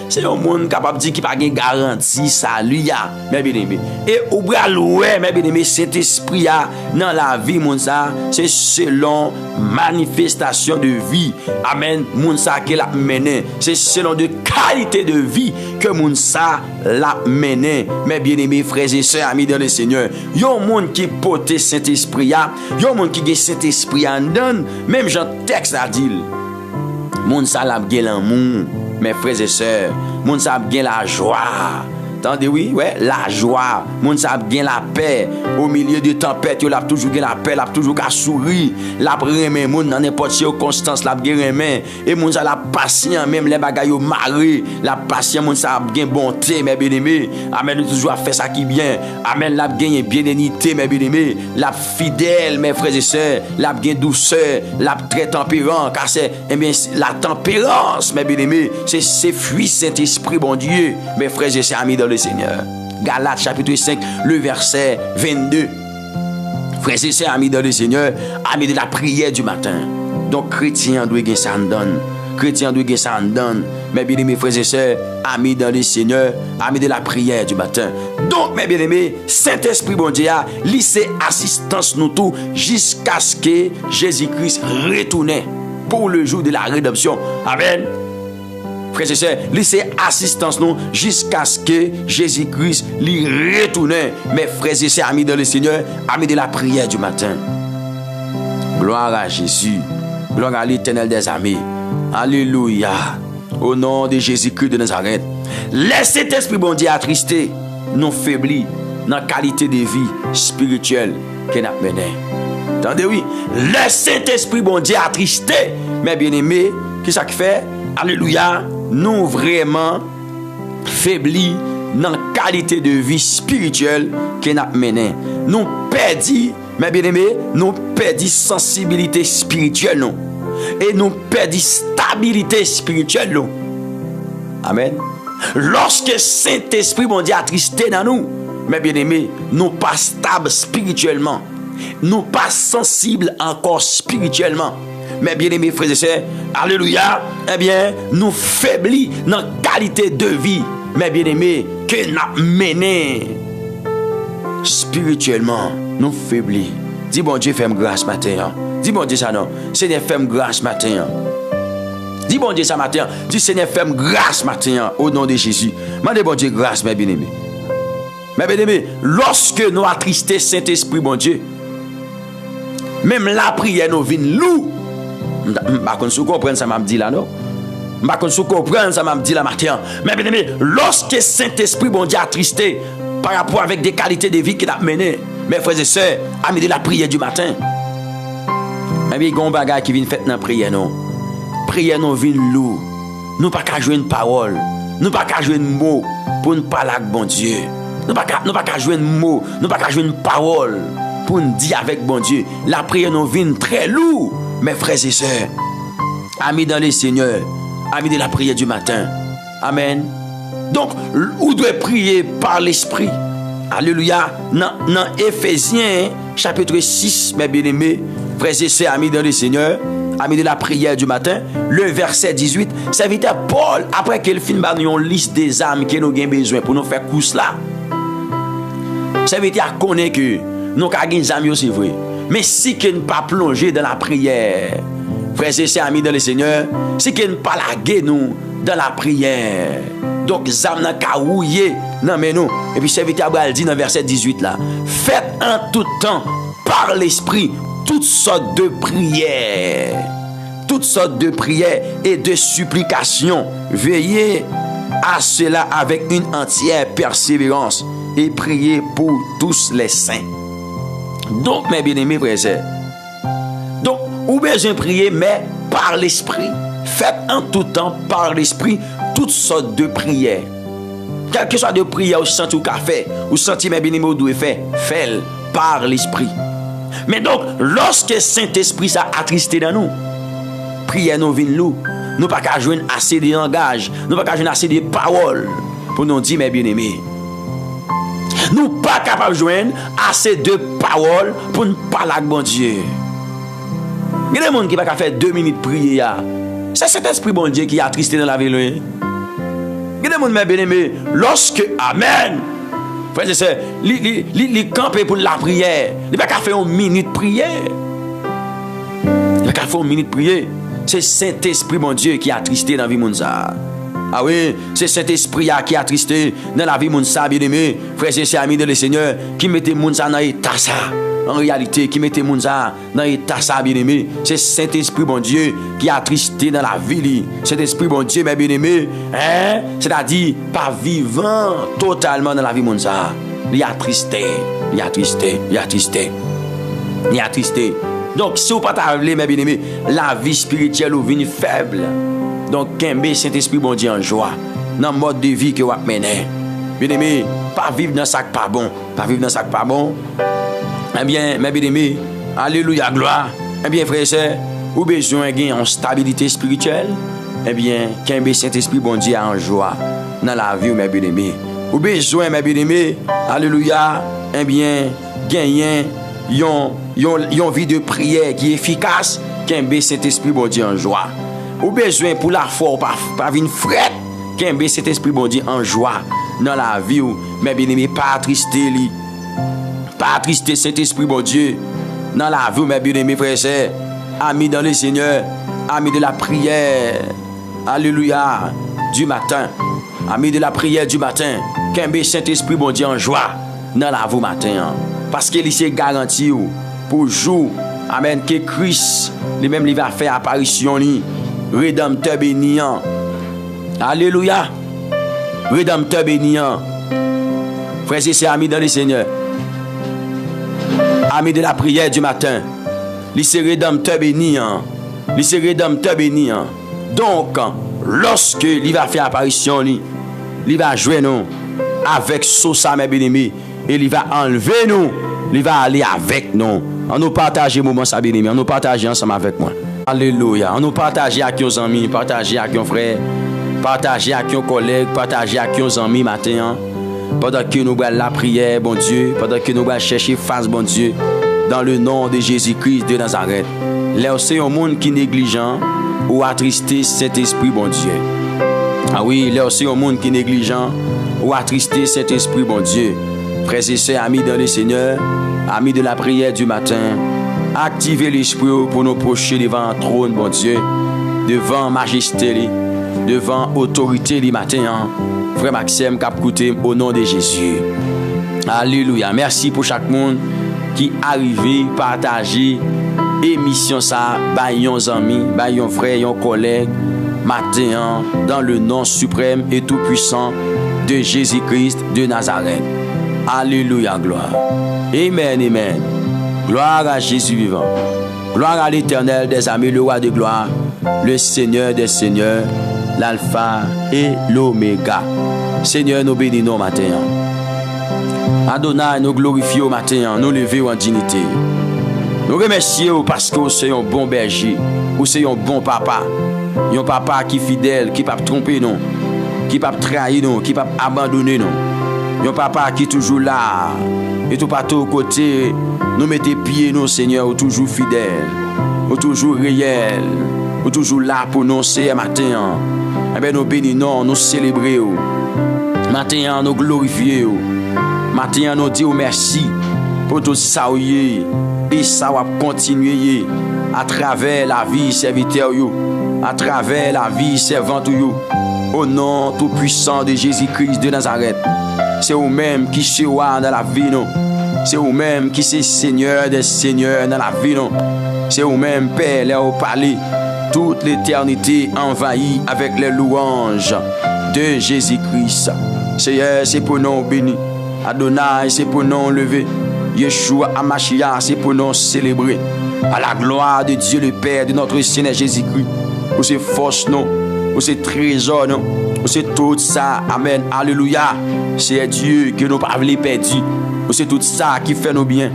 c'est un monde capable de dire qu'il pas gagne garantie salut mes bien-aimés. Et au bras loué mes bien-aimés, Saint-Esprit dans la vie monde ça, c'est selon manifestation de vie. Amen. Monde ça qui l'a mené, c'est selon de qualité de vie que moun sa l'a mené. Mes bien-aimés frères et sœurs, amis dans le Seigneur, yon monde qui porte Saint-Esprit yon monde qui gen Saint-Esprit en donne, même Jean texte a dit, moun sa l'a gen l'amour, mes frères et sœurs, moun sa gen la joie. Attendez, oui, ouais, la joie. Moun sa bien la paix. Au milieu de tempête, il a toujours bien la paix, il a toujours qu'à sourire. La remet moun dans n'importe quelle circonstance, la bien remet. Et moun sa la patient, même les bagailles au mari. La patient, moun sa bien bonté, mes bien-aimés. Amen, toujours à faire ça qui bien. Amen, la bien bénénité, mes bien-aimés. La fidèle, mes frères et sœurs. La bien douceur, la très tempérant. Car c'est, eh bien, la tempérance, mes bien-aimés. C'est fruit Saint-Esprit, bon Dieu. Mes frères et sœurs, amis dans le Seigneur. Galates chapitre 5, le verset 22. Frères et sœurs, amis dans le Seigneur, amis de la prière du matin. Donc, chrétien doit gagner ça en donne. Chrétien doit gagner ça en donne. Mes bien-aimés frères et sœurs, amis dans le Seigneur, amis de la prière du matin. Donc, mes bien-aimés, Saint-Esprit bon Dieu a laissé assistance nous tous jusqu'à ce que Jésus-Christ retourne pour le jour de la rédemption. Amen. Frères et sœurs, laissez assistance nous jusqu'à ce que Jésus-Christ lui retourne. Mes frères et sœurs, amis dans le Seigneur, amis de la prière du matin. Gloire à Jésus. Gloire à l'Éternel des armées. Alléluia. Au nom de Jésus-Christ de Nazareth. Laissez cet esprit bon Dieu attristé, non faibli, dans la qualité de vie spirituelle qu'il a menée. Attendez, oui. Laissez cet esprit bon Dieu attristé, mes bien-aimés, qu'est-ce que ça fait? Alléluia. Nous vraiment faiblis dans la qualité de vie spirituelle qu'on a menée. Nous perdons, mes bien-aimés, nous perdons sensibilité spirituelle, non. Et nous perdons stabilité spirituelle, non. Amen. Lorsque Saint-Esprit, mon Dieu, attristé dans nous, mes bien-aimés, nous pas stables spirituellement. Nous pas sensibles encore spirituellement. Mes bien-aimés frères et sœurs, alléluia, eh bien, nous faiblis dans la qualité de vie, mes bien-aimés, que nous avons mené spirituellement, nous faiblis. Dis bon Dieu, fais-moi grâce matin. Dis bon Dieu ça non. Seigneur, fais-moi grâce matin. Dis bon Dieu ça matin. Dis Seigneur, fais-moi grâce matin au nom de Jésus. Mandez bon Dieu grâce, mes bien-aimés. Mes bien-aimés, lorsque nous attristés Saint-Esprit, bon Dieu, même la prière nous vient lourd. Par contre, si vous comprenez ça, m'a dit là, non? Par contre, si vous comprenez ça, m'a dit là, matin. Mais bien aimé, lorsque Saint-Esprit, bon Dieu, attristé par rapport avec des qualités de vie qu'il a menées, mes frères et sœurs, amis de la prière du matin. Mais bien, il y a un bagage qui vient faire dans la prière, non? Prière, nous vient lourd. Nous pas qu'à jouer une parole. Nous pas qu'à jouer un mot pour nous parler avec bon Dieu. Nous pas qu'à jouer un mot. Nous pas qu'à jouer une parole pour nous dire avec bon Dieu. La prière, nous vient très lourd. Mes frères et sœurs, amis dans le Seigneur, amis de la prière du matin. Amen. Donc, on doit prier par l'Esprit. Alléluia. Dans Éphésiens, chapitre 6, mes bien-aimés, frères et sœurs, amis dans le Seigneur, amis de la prière du matin, le verset 18, serviteur Paul, après qu'il finisse par une liste des âmes que nous avons besoin pour nous faire course là. Serviteur connaît que nous avons des âmes, c'est vrai. Mais si qu'on ne pas plonger dans la prière, frères et sœurs, amis dans le Seigneur, si qu'on ne pas laguer nous dans la prière, donc zam nan ka rouillé nan men nous. Et puis serviteur Abraham dit dans verset 18 là, faites en tout temps par l'Esprit toutes sortes de prières, et de supplications. Veillez à cela avec une entière persévérance et priez pour tous les saints. Donc, mes bien-aimés frères et sœurs, donc, vous besoin prier, mais par l'Esprit. Faites en tout temps par l'Esprit toutes sortes de prières. Quelle que soit de prière, vous sentez ou qu'a fait, vous sentez mes bien-aimés, vous devez faire, faites par l'Esprit. Mais donc, lorsque Saint-Esprit s'est attristé dans nous, prière nous vient nous nous pas qu'à joindre assez de langage, nous pas qu'à joindre assez de paroles pour nous dire, mes bien-aimés. Nous pas capables de joindre assez de paroles pour nous parler avec bon Dieu. Il y a des gens qui ne peuvent pas faire 2 minutes prier. C'est cet esprit bon Dieu qui a attristé dans la vie. Il y a des gens, mes bien-aimés, lorsque, amen, frère et sœur, ils campent pour la prière. Il ne peuvent pas faire 1 minute prière. Il ne peuvent pas faire 1 minute prière. C'est Saint-Esprit mon Dieu qui a attristé dans la vie de Mounsa. Ah oui, c'est Saint-Esprit qui a attristé dans la vie de Mounsa, bien-aimé, frères et sœurs, amis de le Seigneur, qui mettait Mounsa dans l'état ça. En réalité, qui mettait Mounsa dans l'état ça, bien-aimé, c'est Saint-Esprit bon Dieu qui a attristé dans la vie. Saint-Esprit bon Dieu, mes bien-aimés, hein? C'est-à-dire, pas vivant totalement dans la vie de Mounsa. Il a attristé, il a attristé, il a attristé, il a attristé. Donc, si vous ne pouvez pas, mes bien-aimés, la vie spirituelle vous vient faible. Donc, Kembe Saint-Esprit bon Dieu en joie, dans le mode de vie que vous menez. Bien-aimés, pas vivre dans ça qui pas bon. Pas vivre dans ça qui pas bon. Eh bien, mes bien-aimés, alléluia, gloire. Eh bien, frères et sœurs, vous avez besoin d'une stabilité spirituelle. Eh bien, Kembe Saint-Esprit bon Dieu en joie dans la vie, mes bien-aimés. Vous avez besoin, mes bien-aimés, alléluia, eh bien, gagner une vie de prière qui est efficace. Kembe Saint-Esprit bon Dieu en joie. Ou besoin pour la foi, pas une frette, Kembe cet esprit bon Dieu en joie dans la vie, mais bien aimé, pas attrister lui, pas attrister cet esprit bon Dieu dans la vie, mais bien aimé frères et sœurs, amis dans le Seigneur, amis de la prière, alléluia, du matin, amis de la prière du matin, Kembe cet esprit bon Dieu en joie dans la vie matin, parce qu'il s'est garanti pour jour, amen, que Christ lui-même il va faire apparition lui. Rédempteur béniant. Alléluia. Rédempteur béniant. Frères et sœurs, amis dans le Seigneur. Amis de la prière du matin. C'est rédempteur béniant. C'est rédempteur béniant. Donc, lorsque il va faire apparition, il va jouer nous avec Sosa, mes bien-aimés. Et il va enlever nous. Il va aller avec nous. On nous partage le moment, ça bien-aimé. On nous partage ensemble avec moi. Alléluia. On nous partage avec nos amis, partager avec nos frères, partager avec nos collègues, partager avec nos amis matin. Pendant que nous allons la prière, bon Dieu, pendant que nous allons chercher face, bon Dieu, dans le nom de Jésus-Christ de Nazareth. Là, c'est un monde qui est négligent ou attristé cet esprit, bon Dieu. Ah oui, là, c'est un monde qui est négligent ou attristé cet esprit, bon Dieu. Frères et sœurs, amis dans le Seigneur, amis de la prière du matin. Activez l'esprit pour nous procher devant un trône, bon Dieu, devant majesté, devant autorité du matin. Frère Maxime, capcouté au nom de Jésus. Alléluia. Merci pour chaque monde qui arrive, partager émission ça, baillons amis, baillons frères, baillons collègues, matin, dans le nom suprême et tout puissant de Jésus-Christ de Nazareth. Alléluia, gloire. Amen, amen. Gloire à Jésus vivant. Gloire à l'Éternel des armées, le roi de gloire, le Seigneur des seigneurs, l'alpha et l'oméga. Seigneur, nous bénissons matin. Adonai, nous glorifions matin, nous levons en dignité. Nous remercions parce que vous êtes un bon berger, vous êtes un bon papa. Un papa qui est fidèle, qui ne peut pas tromper nous, qui ne peut pas trahir nous, qui ne peut pas abandonner nous. Un papa qui est toujours là. Et tout partout aux côtés, nous mettez pieds, nous, Seigneur, ou toujours fidèles, ou toujours réels, ou toujours là pour nous, c'est matin. Eh bien, nous bénissons, nous célébrons. Matin, nous glorifions. Matin, nous disons merci pour tout ça, et ça va continuer à travers la vie serviteur, à travers la vie servante, au nom tout puissant de Jésus-Christ de Nazareth. C'est vous-même qui se roi dans la vie, non? C'est vous-même qui c'est Seigneur des seigneurs dans la vie, non? C'est vous-même, Père, là au palais, toute l'éternité envahie avec les louanges de Jésus-Christ. Seigneur, c'est pour nous bénir. Adonai, c'est pour nous lever. Yeshua Amashia, c'est pour nous célébrer. À la gloire de Dieu le Père, de notre Seigneur Jésus-Christ. Pour ses forces, non? Pour ses trésors, non? C'est tout ça, amen, alléluia. C'est Dieu que nous pas voulu perdre. C'est tout ça qui fait nos bien.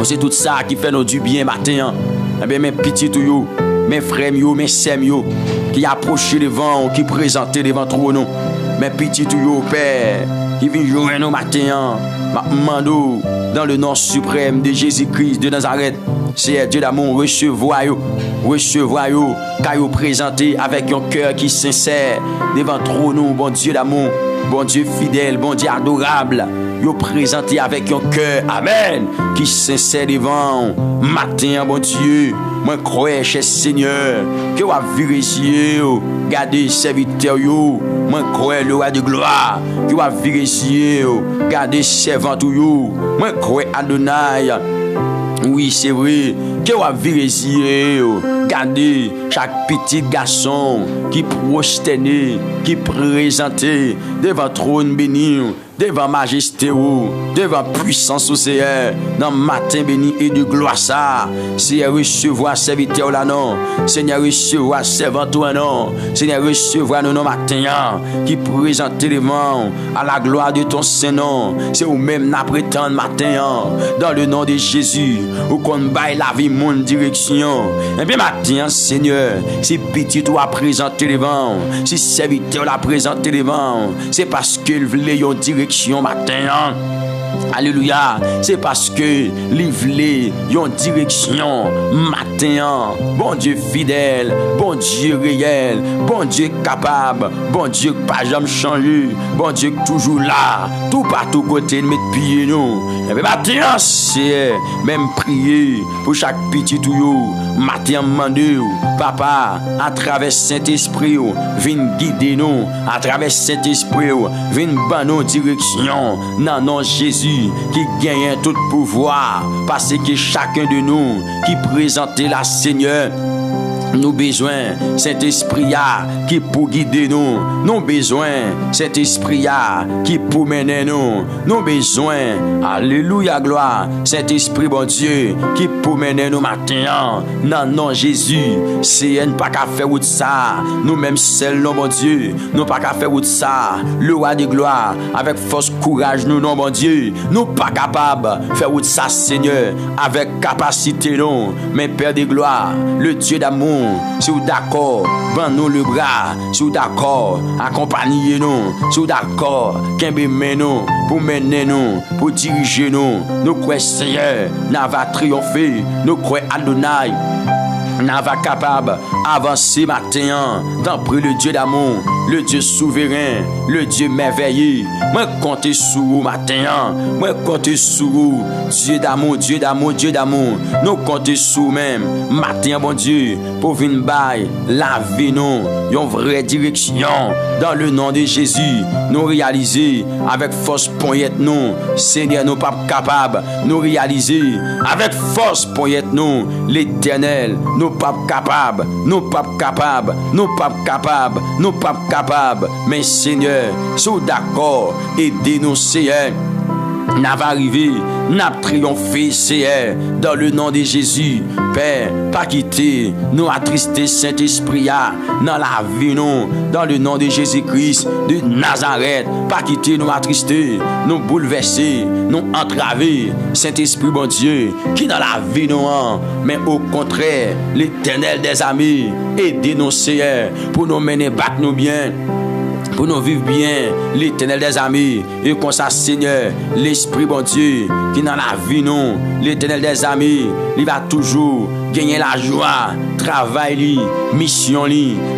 C'est tout ça qui fait nos du bien matin. Eh bien, mes petits tuyaux, mes frères, mes sœurs, qui approchent devant, qui présentent devant trône, mes petits tuyaux, Père, qui viennent jouer nos matins, mando, dans le nom suprême de Jésus-Christ de Nazareth. C'est Dieu d'amour, recevoir, car vous présentez avec un cœur qui est sincère devant trône, bon Dieu d'amour, bon Dieu fidèle, bon Dieu adorable. Vous présentez avec un cœur, amen, qui est sincère devant matin, bon Dieu. Moi, crois, cher Seigneur, que vous avez vérifié, gardez serviteur, moi, crois, le roi de gloire, que vous avez vérifié, gardez servant, moi, crois, Adonai. Oui, c'est vrai, que vous avez vérifié, gardez chaque petit garçon qui prosterné, qui présenté devant trône béni, devant majesté, devant puissance au Seigneur, dans matin béni et de gloire ça. Seigneur, recevoir serviteur là non. Seigneur, recevoir servant toi non. Seigneur, recevoir nous matin qui présente devant à la gloire de ton Saint-Nom. C'est ou même n'a prétendre matin dans le nom de Jésus, ou qu'on baille la vie mon direction. Et bien matin, Seigneur, si petit toi présenté devant, si serviteur la présenté devant, c'est parce qu'il voulait une direction matin. Alléluia. C'est parce que il voulait une direction matin. Bon Dieu fidèle, bon Dieu réel, bon Dieu capable, bon Dieu pas jamais changé, bon Dieu toujours là, tout partout côté de mettre pied nous. Et bien matin, c'est même prier pour chaque petit tuyau. Matin, mandou, papa, à travers Saint-Esprit, viens guider nous, à travers Saint-Esprit, viens ban nos directions, dans nom Jésus, qui gagne tout pouvoir, parce que chacun de nous, qui présente la Seigneur, nous besoin cet esprit qui pour guider nous, nous besoin cet esprit qui pour mener nous, nous besoin, alléluia gloire, cet esprit bon Dieu qui pour mener nous matin, non non Jésus, c'est pas qu'à faire de ça, nous même seuls non bon Dieu, nous pas qu'à faire de ça, le roi de gloire avec force courage nous non bon Dieu, nous pas capable faire de ça Seigneur avec capacité non, mais Père de gloire, le Dieu d'amour. Si vous d'accord, bandez-nous le bras. Si vous d'accord, accompagnez-nous. Si vous d'accord, qu'embêtez-nous pour mener nous, pour diriger nous. Nous croyons Seigneur, nous va triompher. Nous croyons Adonai. Nous va capable avancer matin dans le Dieu d'amour, le Dieu souverain, le Dieu merveilleux. Moi compte sur vous matin, moi compte sur vous, Dieu d'amour, Dieu d'amour, Dieu d'amour. Nous comptons sur même matin bon Dieu pour venir bailler la vie nous, une vraie direction dans le nom de Jésus. Nous réaliser avec force poignette nous, Seigneur nous pas capable, nous réaliser avec force poignette nous, l'Éternel nous pas capable, nous pas capable, nous pas capable, nous pas capable. Mais Seigneur, sois d'accord, aidez-nous Seigneur. N'a va arriver, n'a triomphé Seigneur dans le nom de Jésus. Père, pas quitter, nous attrister Saint-Esprit dans la vie nous, dans le nom de Jésus-Christ de Nazareth. Pas quitter, nous attrister, nous bouleverser, nous entraver Saint-Esprit bon Dieu qui dans la vie nous, mais au contraire, l'Éternel des amis, aidez-nous Seigneur pour nous mener battre nous bien. Pour nous vivre bien, l'Éternel des amis, et comme ça, Seigneur, l'Esprit bon Dieu, qui dans la vie, nous, l'Éternel des amis, il va toujours gagner la joie, travail, mission,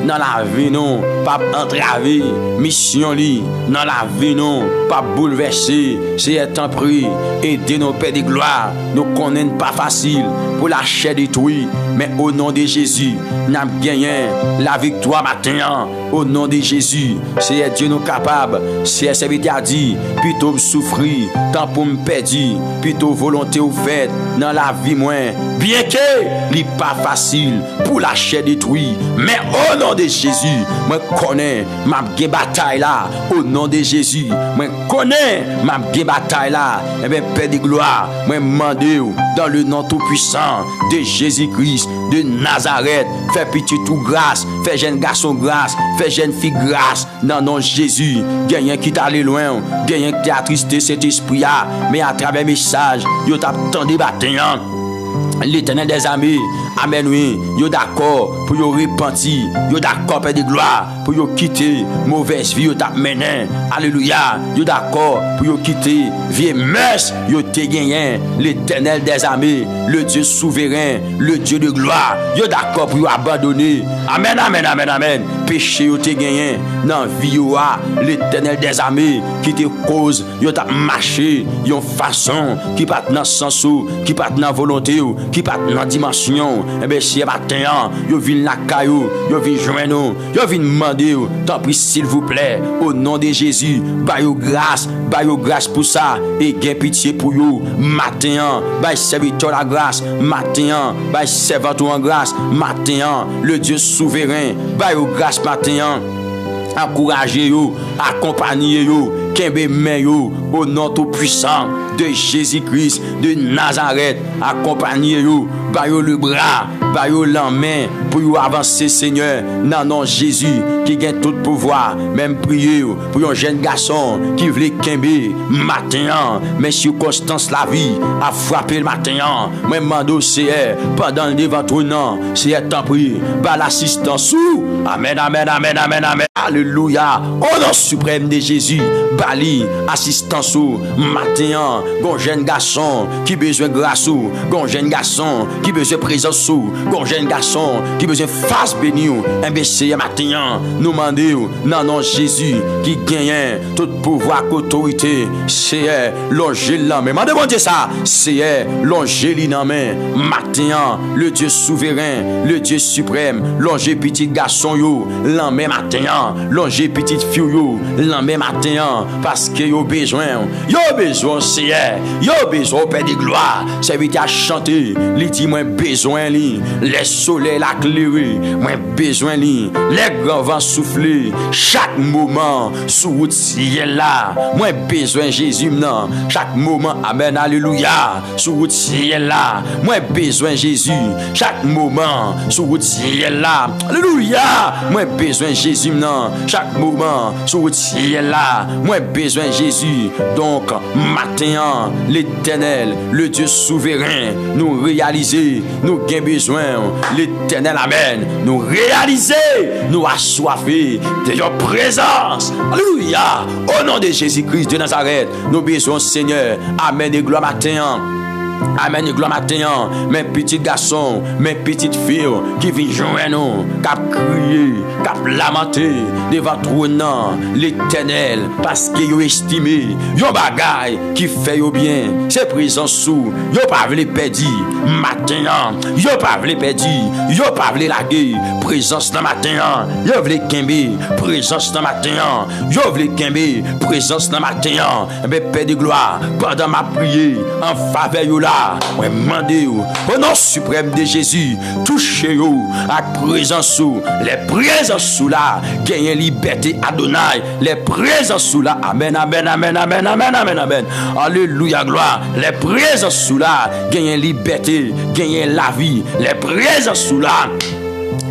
dans la vie, nous, pas entraver, mission, dans la vie, nous, pas bouleverser, c'est un prix, aider nos pères de gloire, nous connaissons pas facile, pour la chair détruite, mais au nom de Jésus, nous avons gagné la victoire matin, au nom de Jésus. C'est Dieu nous capable, c'est serviteur a dit, plutôt souffrir, tant pour me perdre, plutôt volonté ou faite dans la vie moins. Bien que n'est pas facile pour la chair détruite, mais au nom de Jésus, moi connais ma bataille là, au nom de Jésus, moi connais ma bataille là, et bien Père de gloire, moi demande dans le nom tout puissant de Jésus-Christ de Nazareth, fais petit tout grâce, fais jeune garçon grâce, fais jeune fille grâce, dans nom Jésus, gagnant qui t'a allé loin, gagnant qui t'a attristé cet esprit là, mais à travers message, yo t'a tendu bataille. l'Éternel des armées, amen oui, yo d'accord pour yo repentir, yo d'accord Père de gloire pour yo quitter mauvaise vie yo t'a mené, alléluia, yo d'accord pour yo quitter vieille mœurs yo te gagné, l'Éternel des armées, le Dieu souverain, le Dieu de gloire, yo d'accord pour yo abandonner, amen, amen, amen, amen, péché yo te gagné, dans vie yo a, l'Éternel des armées, qui te cause, yo t'a marché, yon façon, qui pas dans sens ou, qui pas dans volonté ou, qui pas dans dimension, et bien si matin, yo vin la caillou, yo vin joindre, yo vin demander, tant pis s'il vous plaît, au nom de Jésus, ba yo grâce pour ça, et gain pitié pour yo, matin, ba serviteur la grâce, matin, ba servant en grâce, matin, le Dieu souverain, ba yo grâce matin, encouragez yo, accompagnez yo, kembe men yo, au nom tout puissant de Jésus-Christ de Nazareth, accompagnez yo, ba yo le bras, ba yo la main pour yo avancer Seigneur, dans nom Jésus qui gagne tout pouvoir, même prier pour un jeune garçon qui veut kembe matin, mais circonstance la vie a frappé le matin, moi mando c'est pendant le devant ton nom, c'est temps pris, par l'assistance ou amen, amen, amen, amen, amen, alléluia, au nom suprême de Jésus, bali assistance ou matin, gon jeune garçon qui besoin grâce ou, gon jeune garçon qui besoin présence ou, gon jeune garçon qui besoin face béni ou, un c'est matin, nous mandé non non Jésus qui gagne tout pouvoir autorité, c'est l'ange là mais mandez bon Dieu ça, c'est l'ange là main matin, le Dieu souverain, le Dieu suprême, l'ange petit garçon yo, l'an même matin, l'ange petite fille yo, l'an même matin, parce que yo besoin c'est yo besoin Père de gloire, c'est vite à chanter, li dit moi besoin li, les soleils la clairer, moi besoin li, les grands vents souffler, chaque moment sous route ciel là, moi besoin Jésus non, chaque moment amen alléluia, sous route ciel là, moi besoin Jésus, chaque moment sous route ciel là, alléluia, moi besoin Jésus non, chaque moment sous route ciel là, moi besoin Jésus. Donc matin l'Éternel, le Dieu souverain, nous réaliser, nous avons besoin l'Éternel amen, nous réaliser, nous assoiffer de your présence, alléluia, au nom de Jésus-Christ de Nazareth, nous besoin Seigneur, amen et gloire matin. Amen et gloire matin, mes petits garçons, mes petites filles qui viennent joindre nous, qui crier, qui lamenter devant trône l'Éternel, parce qu'ils ont estimé, yon bagay qui fait yo bien, c'est présence sous, yon pas vle perdre, matin, yon pas vle perdre, yon pas vle laguer, présence dans matin, yon vle kembe, présence dans matin, yon vle kembe, présence dans matin, mais Père de gloire, pendant ma prière, en faveur yo là, moi demandez au nom suprême de Jésus, touchez vous à présence sous les présences sous là, gagnez liberté Adonai, les présences sous là, amen, amen, amen, amen, amen, amen, amen, alléluia, gloire, les présences sous là, gagnez liberté, gagnez la vie, les présences sous là.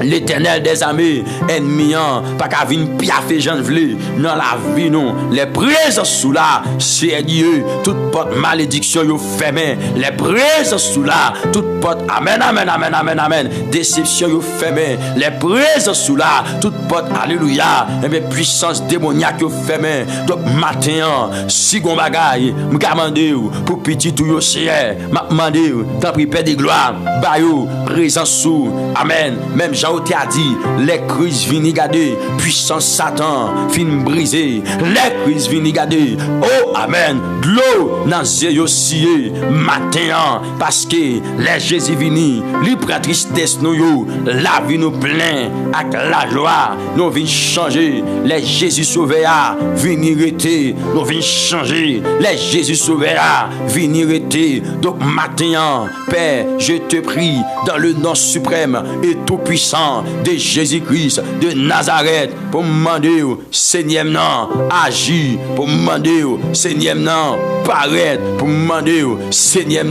L'Éternel des armées, ennemi, pas qu'à venir piaffer Jean vle dans la vie, non. Les présences sous là, c'est Dieu, toute porte malédiction, yo fermé. Les présences sous là, toute porte, amen, amen, amen, amen, amen, déception, yo fermé. Les présences sous là, toute porte, alléluia, et bien puissance démoniaque, yo fermé. Donc, matin, si gon bagay, m'gamande pour petit tout yo c'est, m'a demandé, tant pis Père de gloire, bayou, présence sous, amen, même Jean a dit, les crises viennent garder, puissance Satan, fin brisé, les crises viennent garder, oh amen, de l'eau, dans les yeux matin, parce que les Jésus vini, li prend tristesse nous yo, la vie nous plein, avec la joie, nous venons changer, les Jésus sauvera, venir rester, nous venons changer, les Jésus sauvera, venir rester, donc matin, Père, je te prie, dans le nom suprême et tout puissant, de Jésus-Christ de Nazareth, pour me demander, Seigneur, agis, pour me demander, Seigneur, paraître, pour me demander, Seigneur,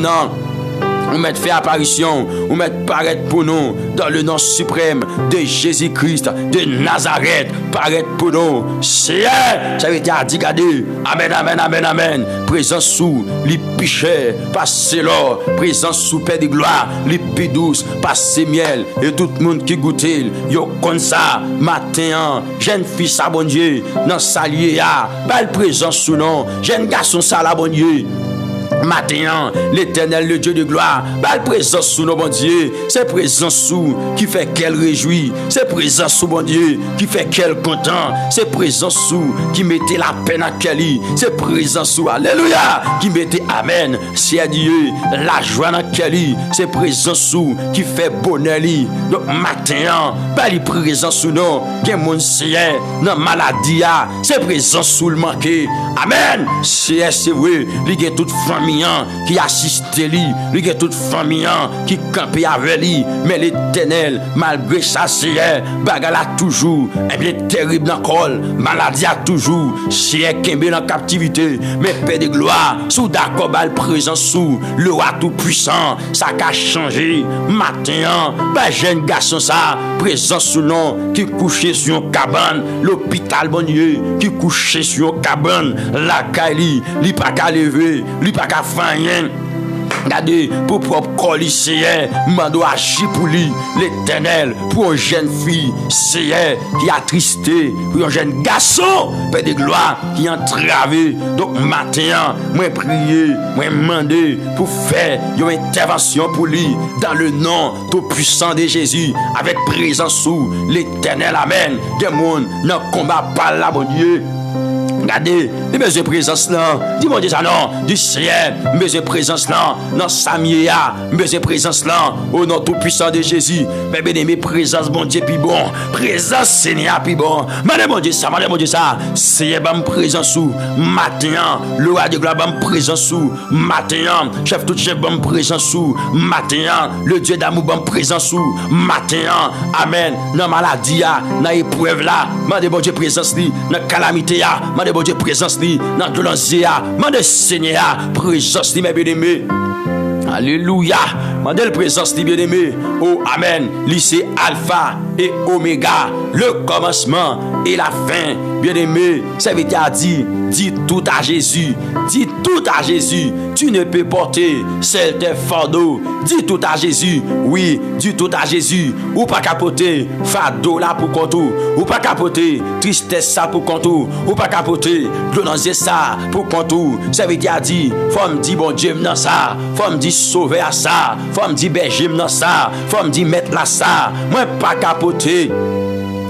ou mettre fait apparition, ou mettre paraître pour nous, dans le nom suprême de Jésus-Christ, de Nazareth, paraître pour nous. Seigneur, ça veut dire dit, regardez, amen, amen, amen, amen, présence sous, les pichets, passez l'or, présence sous Père de gloire, les plus douces, passez miel, et tout le monde qui goûte, yo comme ça, matin, jeune fille, ça bon Dieu, dans salier, ya, belle présence sous nous, jeune garçon, ça la bon Dieu. Matin, l'Éternel, le Dieu de gloire, belle présence sous nos bon Dieu, c'est présence sous qui fait qu'elle réjouit, c'est présence sous bon Dieu qui fait qu'elle content, c'est présence sous qui mettait la peine à Kelly, c'est présence sous, alléluia, qui mettait amen, c'est Dieu, la joie dans Kelly, c'est présence sous qui fait bonheur li. Donc matin, belle présence sous nous, qui est mon Seigneur, dans maladie, c'est présence sous le manqué, amen, c'est vrai, il y a toute famille qui assiste lui, il y a toute famille qui campe avec lui, mais l'Éternel, malgré ça, c'est bagarre a toujours, et bien terrible dans le col, maladie a toujours, c'est Kembe dans captivité, mais Père de gloire, sous d'accord, bal présence sous, le roi tout puissant, ça a changé, matin, bah jeune garçon ça, présence sous nom, qui couchait sur une cabane, l'hôpital bon Dieu, qui couchait sur une cabane, la caille, li pas qu'à lever, li pas qu'à faire rien. Regardez, pour propre collicéen, mando agir pour lui, l'Éternel, pour une jeune fille, c'est qui a tristé, pour un jeune garçon, Père de gloire, qui a entravé. Donc, matin, moi prier, moi demander pour faire une intervention pour lui, dans le nom tout puissant de Jésus, avec présence sous l'Éternel, amen. Des monde, dans le combat par la bon Dieu. Regardez, les besoins de présence là, dis mon Dieu ça non, du Seigneur, besoin de présence là, dans Samia, besoin de présence là, au nom tout puissant de Jésus, mais bien aimé, présence bon Dieu puis bon, présence Seigneur puis bon, madame mon Dieu ça, Seigneur bam présence sous, matin, le roi de gloire bam présence sous, matin, chef tout chef bam présence sous, matin, le Dieu d'amour bam présence sous, matin, amen, dans maladie, dans épreuve là, madame mon Dieu présence li, dans calamité là, madame bon Dieu présence li dans violence ya, mande Seigneur présence li mes bien-aimés. Alléluia. Mandel présence li bien-aimé. Oh amen. Li c'est alpha et oméga, le commencement et la fin. Bien-aimé, ça veut dire dis tout à Jésus. Dis tout à Jésus. Tu ne peux porter seul tes fardeaux. Dis tout à Jésus. Oui, dis tout à Jésus. Ou pas capoter fardeau là pour contour. Ou pas capoter tristesse ça pour contour. Ou pas capoter glonancer ça pour contour. Ça veut dire faut me dire bon Dieu dans ça. Faut me dire sauver à ça. Faut me dire berger dans ça. Faut me dire mettre là ça. Moi pas capoter.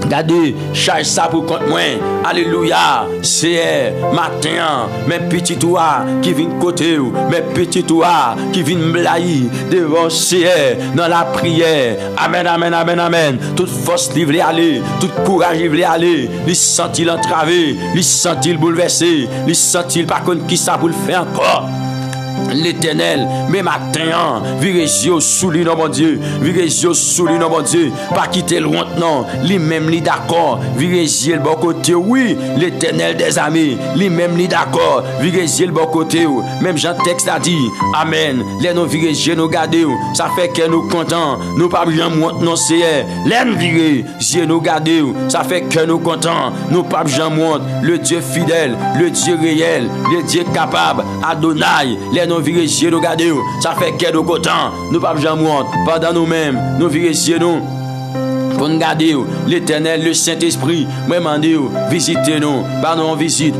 Regardez, charge ça pour compte moi. Alléluia. C'est matin, mes petits toits qui viennent côté, mes petits toits qui viennent blayer devant c'est dans la prière. Amen, amen, amen, amen. Toute force livrée aller, tout courage livré aller. Il sent-il entravé, il sent-il bouleversé, il sent-il par contre qui ça pour le faire encore. L'Éternel, mais matin, virez yeux sous lui, non mon Dieu, virez yeux sous lui, non mon Dieu, pas quitter loin, non, lui-même, lui d'accord, virez yeux le bon côté, oui, l'Éternel des amis, lui-même, lui d'accord, virez yeux le bon côté, même Jean texte a dit, amen, les nous virez yeux, nous garder, ça fait que nous contents, nous pas bien monter, non, c'est, les virez yeux, nous garder, ça fait que nous contents, nous pas bien monter, le Dieu fidèle, le Dieu réel, le Dieu capable, Adonai, les nous virer yeux nous garder, ça fait que nous contents, nous pas jamais monter pendant nous-mêmes, nous virer yeux nous pour nous garder l'Éternel, le Saint-Esprit, moi mandé visitez-nous, par nous en visite,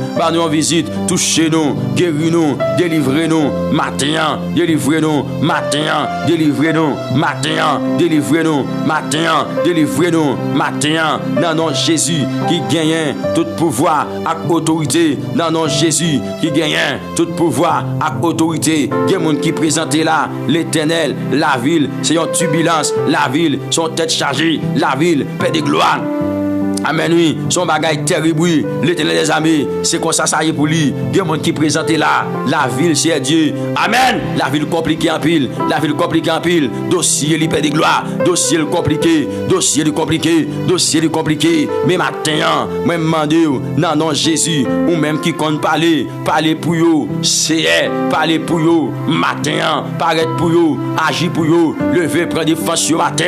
touchez-nous, guéris-nous, délivrez-nous, matin, délivrez-nous, matin, délivrez-nous, matin, délivrez-nous, matin, délivrez-nous, matin, dans nom Jésus qui gagne tout pouvoir et autorité, dans nom Jésus qui gagne tout pouvoir et autorité, il y a des gens qui présentent là, l'Éternel, la ville, c'est une turbulence, la ville, son tête chargée, la ville, paix de gloire. Amen, oui. Son bagage terrible, oui. L'Éternel des armées, c'est comme ça y est pour lui. Il y a des gens qui présentent là, la ville, c'est Dieu. Amen. La ville compliquée en pile. La ville compliquée en pile. Dossier, il perd de gloire. Dossier compliqué. Dossier compliqué. Dossier compliqué. Mais matin, moi, je demande, non, non, Jésus, ou même qui compte parler pour eux. C'est parler pour eux. Matin, paraître pour eux. Agir pour eux. Lever, prendre défense matin.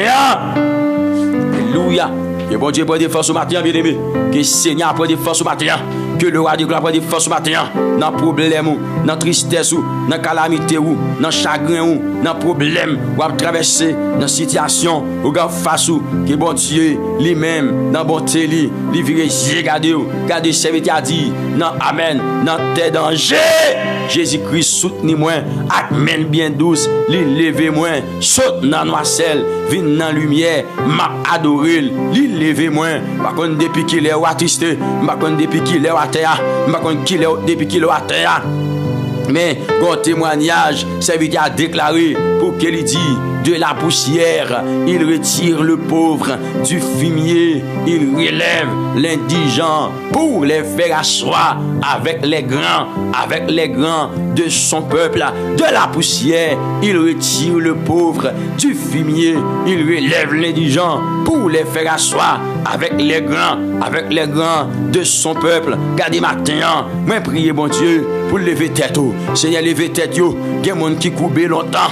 Alléluia. Que bon Dieu prenne des forces au matin, bien aimé. Que le Seigneur prenne des forces au matin. Que le roi de gloire prenne des forces au matin. Dans le problème, dans la tristesse, dans la calamité, dans le chagrin, dans le problème, ou à traverser, dans la situation, ou à face, que bon Dieu, lui-même, dans la bonté, lui vire, regardez, serviteur a dit, non, amen, dans tes dangers. Jésus-Christ soutenez-moi, amen bien douce, levez-moi, saute dans la noiselle, viens dans la lumière, m'a adoré, levez-moi, pas qu'on depuis qu'il est attristé, pas qu'on depuis qu'il est à terre, pas qu'on depuis qu'il est à terre. Mais bon témoignage, serviteur a déclaré pour qu'il dit de la poussière, il retire le pauvre, du fumier, il relève l'indigent pour les faire asseoir avec les grands de son peuple. De la poussière, il retire le pauvre, du fumier, il relève l'indigent pour les faire asseoir avec les grands de son peuple. Gardez matin, moi priez bon Dieu pour lever tête. Seigneur, lever tête, il y a des gens qui coupent longtemps.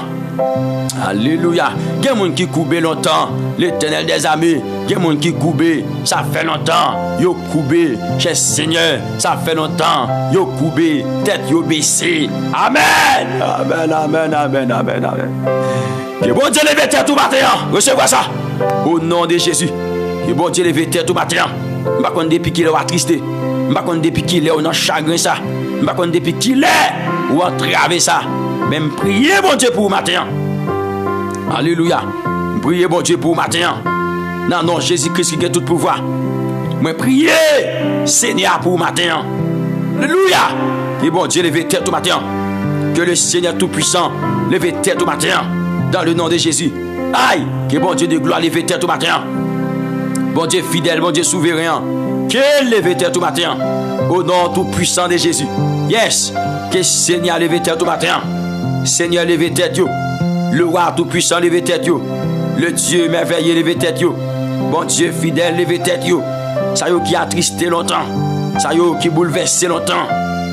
Alléluia. Il y a des gens qui coupent longtemps. L'Éternel des armées, il y a des gens qui coupent. Ça fait longtemps. Yo coupé. Cher Seigneur, ça fait longtemps. Yo coupé. Tête yo baissée. Amen. Amen, amen, amen, amen, amen. Que bon Dieu lève tête tout matin. Recevez ça. Au nom de Jésus. Que bon Dieu lève tête tout matin. Je ne sais pas depuis qu'il est attristé. Je ne sais pas depuis qu'il est dans chagrin ça. Je ne sais pas depuis qu'il est ou entravé ça. Même priez bon Dieu pour matin. Alléluia. Priez bon Dieu pour matin. Non, non, Jésus-Christ qui a tout pouvoir. Mais priez Seigneur pour matin. Alléluia. Que bon Dieu lève tête tout matin. Que le Seigneur tout-puissant lève tête tout matin. Dans le nom de Jésus. Aïe. Que bon Dieu de gloire lève tête tout matin. Bon Dieu fidèle, bon Dieu souverain. Que lève tête tout matin. Au nom tout-puissant de Jésus. Yes. Que Seigneur lève tête tout matin. Seigneur lève tête yo. Le roi tout-puissant lève tête yo. Le Dieu merveilleux lève tête yo. Bon Dieu fidèle lève tête yo. Ça yo qui a attristé longtemps. Ça yo qui bouleversé longtemps.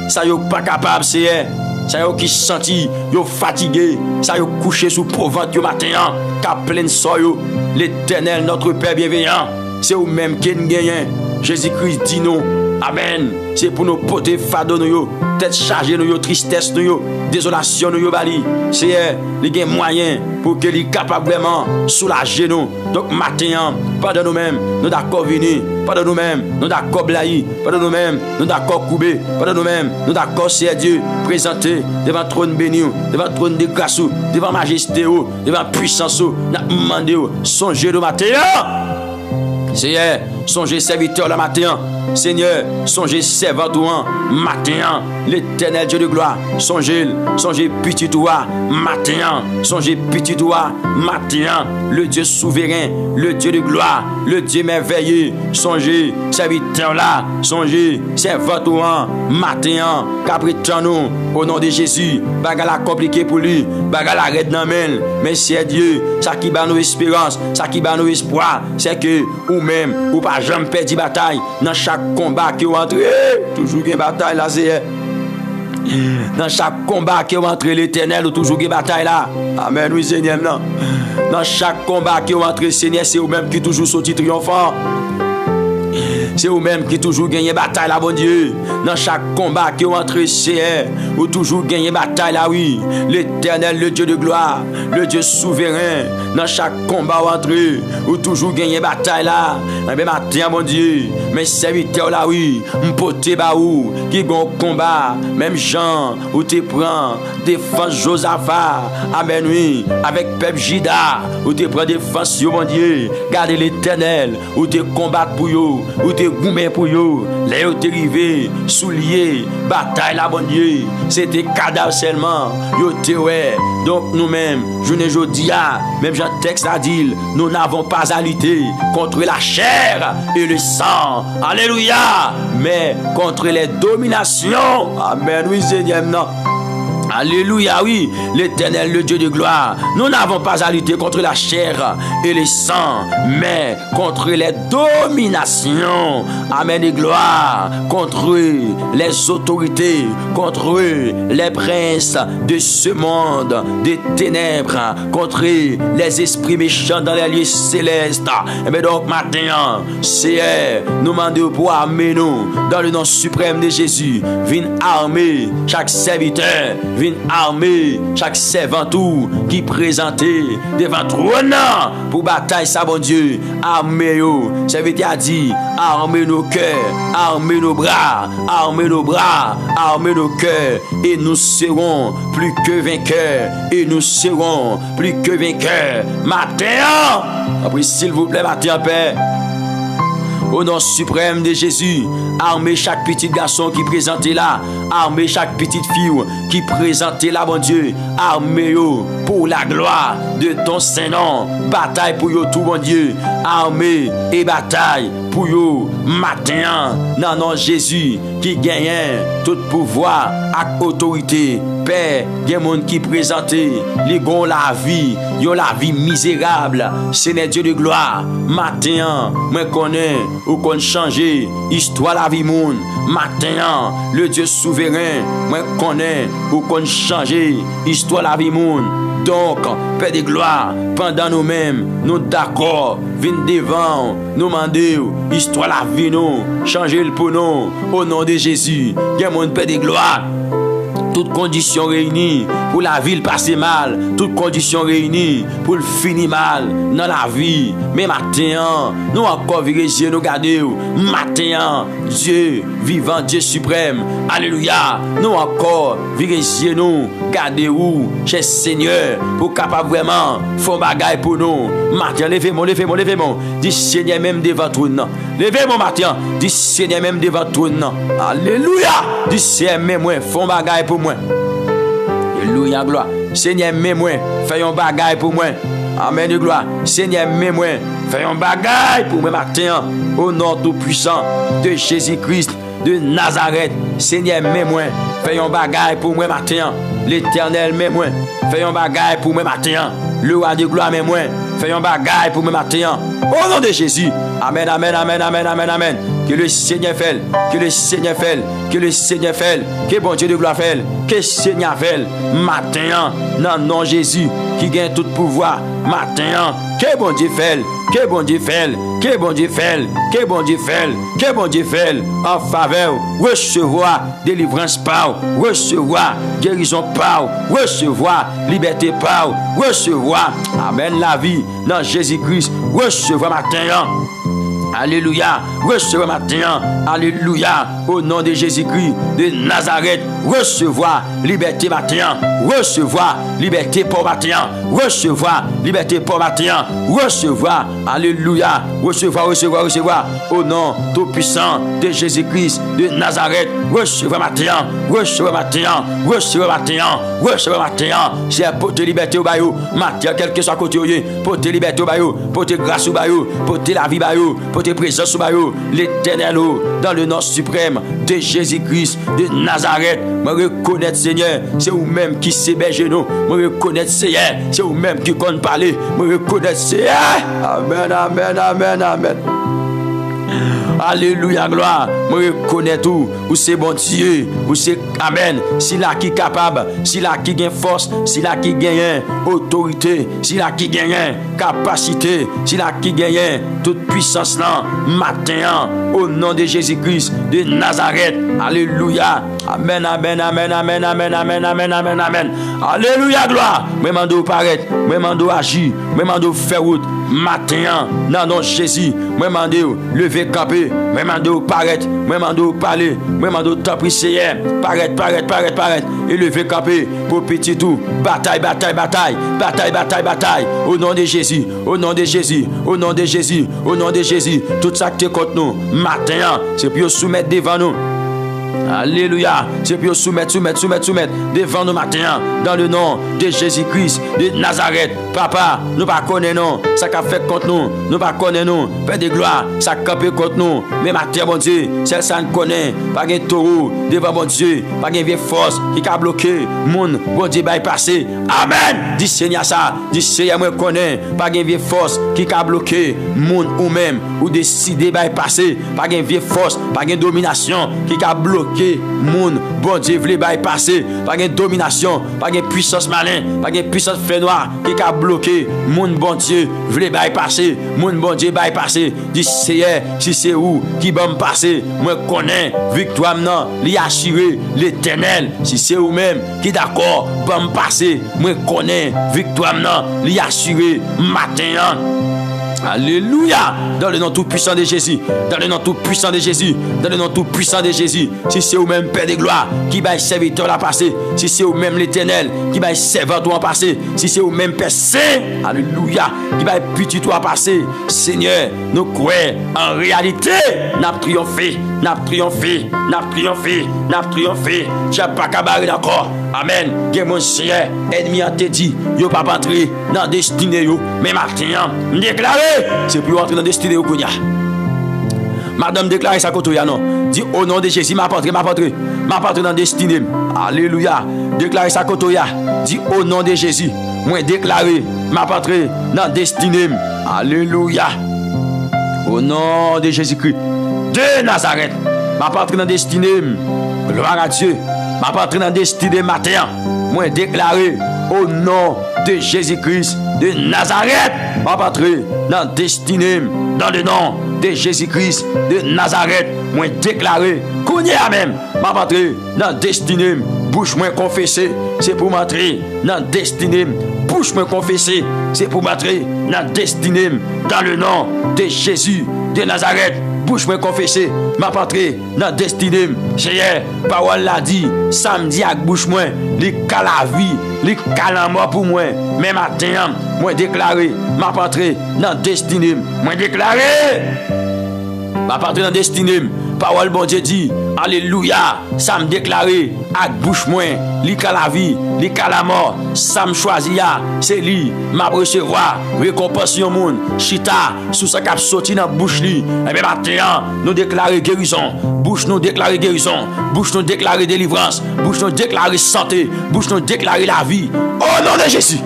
Ça yo pas capable c'est. Ça yo qui senti yo fatigué. Ça yo couché sous pauvre yo matin. Ka plein so yo. L'Éternel notre Père bienveillant. C'est ou même qui nous gagne. Jésus-Christ dit non. Amen. C'est pour nous porter fardeau nous, tête chargée nous, tristesse nous, désolation nous bali. C'est les moyens pour que les capable vraiment soulager nous. Donc matin, pas de nous-mêmes, nous d'accord venir, pas de nous-mêmes, nous d'accord blayer, pas de nous-mêmes, nous d'accord couper, pas de nous-mêmes, nous d'accord c'est Dieu présenter devant trône béni, devant trône de grâce, devant majesté, devant puissance, nous demander songer le matin. Seigneur, songez serviteur le matin. Seigneur, songez servant toi matin. L'Éternel Dieu de gloire. Songez petit toi matin. Songez petit toi matin. Le Dieu souverain, le Dieu de gloire, le Dieu merveilleux. Songez serviteur là. Songez servant toi matin. Capritan nous au nom de Jésus. Bagala compliqué pour lui. Bagala arrête dans men. Mais c'est Dieu. Ça qui bat nos espérances. Ça qui bat nos espoirs. C'est que ou même ou pas jamais perdre bataille dans chaque combat qui vous entre toujours une bataille là c'est dans chaque combat qui vous entre l'Éternel ou toujours une bataille là. Amen. Oui Seigneur. Non, dans chaque combat qui vous entre Seigneur c'est vous même qui toujours sorti triomphant. C'est vous-même qui toujours gagne bataille là, bon Dieu. Dans chaque combat qui entre Seigneur, ou toujours gagne bataille là, oui. L'Éternel, le Dieu de gloire, le Dieu souverain. Dans chaque combat entre ou toujours gagne bataille là. Eh bien, matin, bon Dieu, mes serviteurs là, oui. M'poté baou, qui gon combat. Même Jean, où tu prends défense Josaphat. Amen, oui. Avec peuple Jida, où tu prends défense, bon Dieu. Gardez l'Éternel, où tu combattes pour eux, où tu te goumé pour yo, les yo te rivé, soulier, bataille la bonne Dieu, c'était cadavre seulement, yo te ouais. Donc nous-mêmes, je ne jodi a, même Jean texte a dit, nous n'avons pas à lutter contre la chair et le sang, alléluia, mais contre les dominations, amen, oui Seigneur, non. Alléluia, oui, l'Éternel, le Dieu de gloire. Nous n'avons pas à lutter contre la chair et le sang, mais contre les dominations. Amen et gloire. Contre les autorités, contre les princes de ce monde, des ténèbres, contre les esprits méchants dans les lieux célestes. Mais donc, maintenant, c'est nous demandons pour armer nous dans le nom suprême de Jésus. Viens armer chaque serviteur. Viens armer chaque servant tout qui présentait devant trône pour bataille ça bon Dieu. Armez yo. Serviteur a dit armez nos cœurs, armez nos bras, armez nos bras, armez nos cœurs et nous serons plus que vainqueurs et nous serons plus que vainqueurs. Matin, après s'il vous plaît matin Père. Au nom suprême de Jésus, armez chaque petit garçon qui présentait là, armez chaque petite fille qui présentait là, mon Dieu, armez-yo pour la gloire de ton Saint-Nom, bataille pour yo tout, mon Dieu, armez et bataille pour yo matin, dans nom Jésus qui gagne tout pouvoir et autorité. Père, il y a des gens qui présentent la vie misérable. Seigneur Dieu de gloire, matin, moi connais ou qu'on changer histoire la vie monde. Matin, le Dieu souverain, moi connais ou qu'on changer histoire la vie monde. Donc, Père de gloire, pendant nous-mêmes, nous d'accord, venez devant, nous demander histoire la vie nous, changer le pour nous, au nom de Jésus. Il y a mon Père de gloire. Toutes conditions réunies pour la ville passer mal, toutes conditions réunies pour le finir mal dans la vie. Mais matin, nous encore vérifier, nous garder. Matin, Dieu vivant, Dieu suprême. Alléluia. Nous encore vérifier, nous garder où, cher Seigneur, pour capable vraiment faire bagaille pour nous. Matin, levez-moi. Dis Seigneur même devant tout. Levez-moi matin. Dis Seigneur même devant tout. Alléluia. Dis Seigneur même font bagaille pour moi. Alléluia, gloire. Seigneur, mets-moi, fais un bagaille pour moi. Amen de gloire. Seigneur, mets-moi, fais un bagaille pour moi matin. Au nom tout puissant de Jésus-Christ de Nazareth. Seigneur, mets-moi, fais un bagaille pour moi matin. L'Éternel, mets-moi, fais un bagaille pour moi matin. Le roi de gloire, mets-moi, fais un bagaille pour moi matin. Au nom de Jésus. Amen, amen, amen, amen, amen, amen. Que le Seigneur fait, que le Seigneur fait, que le Seigneur fait, que bon Dieu de gloire fait, que le Seigneur fait, matin, dans le nom de Jésus, qui gagne tout pouvoir, matin, que bon Dieu fait, que bon Dieu fait, que bon Dieu fait, que bon Dieu fait, que bon Dieu fait, en faveur, recevoir délivrance par, recevoir guérison par, recevoir liberté par, recevoir, amen, la vie, dans Jésus-Christ, recevoir matin. Alléluia, recevoir matin, alléluia, au nom de Jésus-Christ de Nazareth, recevoir liberté matin, recevoir liberté pour matin, recevoir liberté pour matin, recevoir, alléluia, recevoir, au nom tout puissant de Jésus-Christ de Nazareth, recevoir matin, recevoir matin, recevoir matin, recevoir matin, c'est pour te liberté au bayou, matin, quel que soit côté, pour te liberté au bayou, pour te grâce au bayou, pour te la vie bayou, pour te présence au bayou, l'Éternel, dans le nom suprême de Jésus-Christ de Nazareth. Me reconnaître, Seigneur, c'est vous-même qui s'hébergez nous. Me reconnaître, Seigneur, c'est vous-même qui compte parler. Me reconnaître, Seigneur. Amen, amen, amen, amen. Alléluia, gloire. Me reconnaître tout. Ou c'est bon Dieu. Ou c'est amen. Si là qui est capable. Si là qui gagne force. Si là qui gagne autorité. Si là qui gagne capacité. Si là qui gagne toute puissance là. Matin. Au nom de Jésus-Christ de Nazareth. Alléluia. Amen, amen, amen, amen, amen, amen, amen, amen, amen. Alléluia, gloire. Me mando paraître. Me mando agir. Me mando faire route. Matin. Non, non, Jésus. Me mando lever. lever camper, moi mando paraître, moi mando parler, moi mando temps prier, paraître, et lever camper pour petit tout, bataille, au nom de Jésus, au nom de Jésus, au nom de Jésus, au nom de Jésus, tout ça que tu contre nous, matin, c'est pour soumettre devant nous. Alléluia. C'est pour soumettre devant nous matin, dans le nom de Jésus-Christ de Nazareth. Papa, nous pas connaissons ça qu'a fait contre nous. Nous pas connaissons, Père de gloire, ça campé contre nous. Mais matin, bon Dieu, celle ça ne connaît pas de taureau devant mon Dieu, pas de vieille force qui a bloqué mon bon Dieu bypassé. Amen. Dis Seigneur ça, dis Seigneur moi connais pas de vieille force qui a bloqué mon ou même ou décidé bypasser, pas de vieille force, pas de domination qui a bloqué moun bon Dieu voulait bypasser, pas de domination, pas de puissance malin, pas de puissance fait noir qui a bloqué moun bon Dieu voulait bypasser, moun bon Dieu bypasser. Dis Seigneur, si c'est où qui va me passer, moi connais victoire non, li assurer l'Éternel. Si c'est où même qui d'accord va me passer, moi connais victoire non, li assurer matin. Alléluia. Dans le nom tout puissant de Jésus. Dans le nom tout puissant de Jésus. Dans le nom tout puissant de Jésus. Si c'est au même Père de gloire qui va serviteur la passer. Si c'est au même l'Éternel qui va servir toi en passer. Si c'est au même Père Saint. Alléluia. Qui va petit toi passer. Seigneur, nous croyons en réalité. N'a triomphé. N'a triomphé. N'a triomphé. N'a triomphé. J'ai pas cabaret encore. Amen. Que mon Seigneur, ennemi a te dit, yo pas entrer dans destinée yo. Mais maintenant, déclaré. C'est pour entrer dans la destinée au Kounia. Madame déclare ça contre toi, non. Dis au nom de Jésus, ma patrie dans la destinée. Alléluia. Déclare ça contre toi. Dis au nom de Jésus, moi déclarer ma patrie dans la destinée. Alléluia. Au nom de Jésus-Christ de Nazareth, ma patrie dans la destinée. Gloire à Dieu. Ma patrie dans la destinée matin. Moi déclarer au nom de Jésus-Christ de Nazareth, ma patrie dans destinée, dans le nom de Jésus-Christ de Nazareth, moi déclaré, qu'on y a même, ma patrie dans destinée, bouche moi confesser, c'est pour m'entrer dans destinée, bouche moi confesser, c'est pour m'entrer dans destinée, dans le nom de Jésus de Nazareth. Bouche moi confesser, ma patrie dans destinée. Seigneur, parole l'a dit, samedi avec bouche moi, li ka la vie, li ka la mort pour moi. Mais matin, moi déclaré, ma patrie dans destinée. Moi déclaré, ma patrie dans destinée. Parole bon Dieu dit, alléluia, ça me déclaré avec bouche moi, li ka la vie, li ka la mort, ça me choisi c'est lui, m'a recevoir récompense au monde, chita sous sa cap sorti dans bouche li. Et bien maintenant, nous déclarer guérison, bouche nous déclarer guérison, bouche nous déclarer délivrance, bouche nous déclarer santé, bouche nous déclarer la vie. Au nom de Jésus.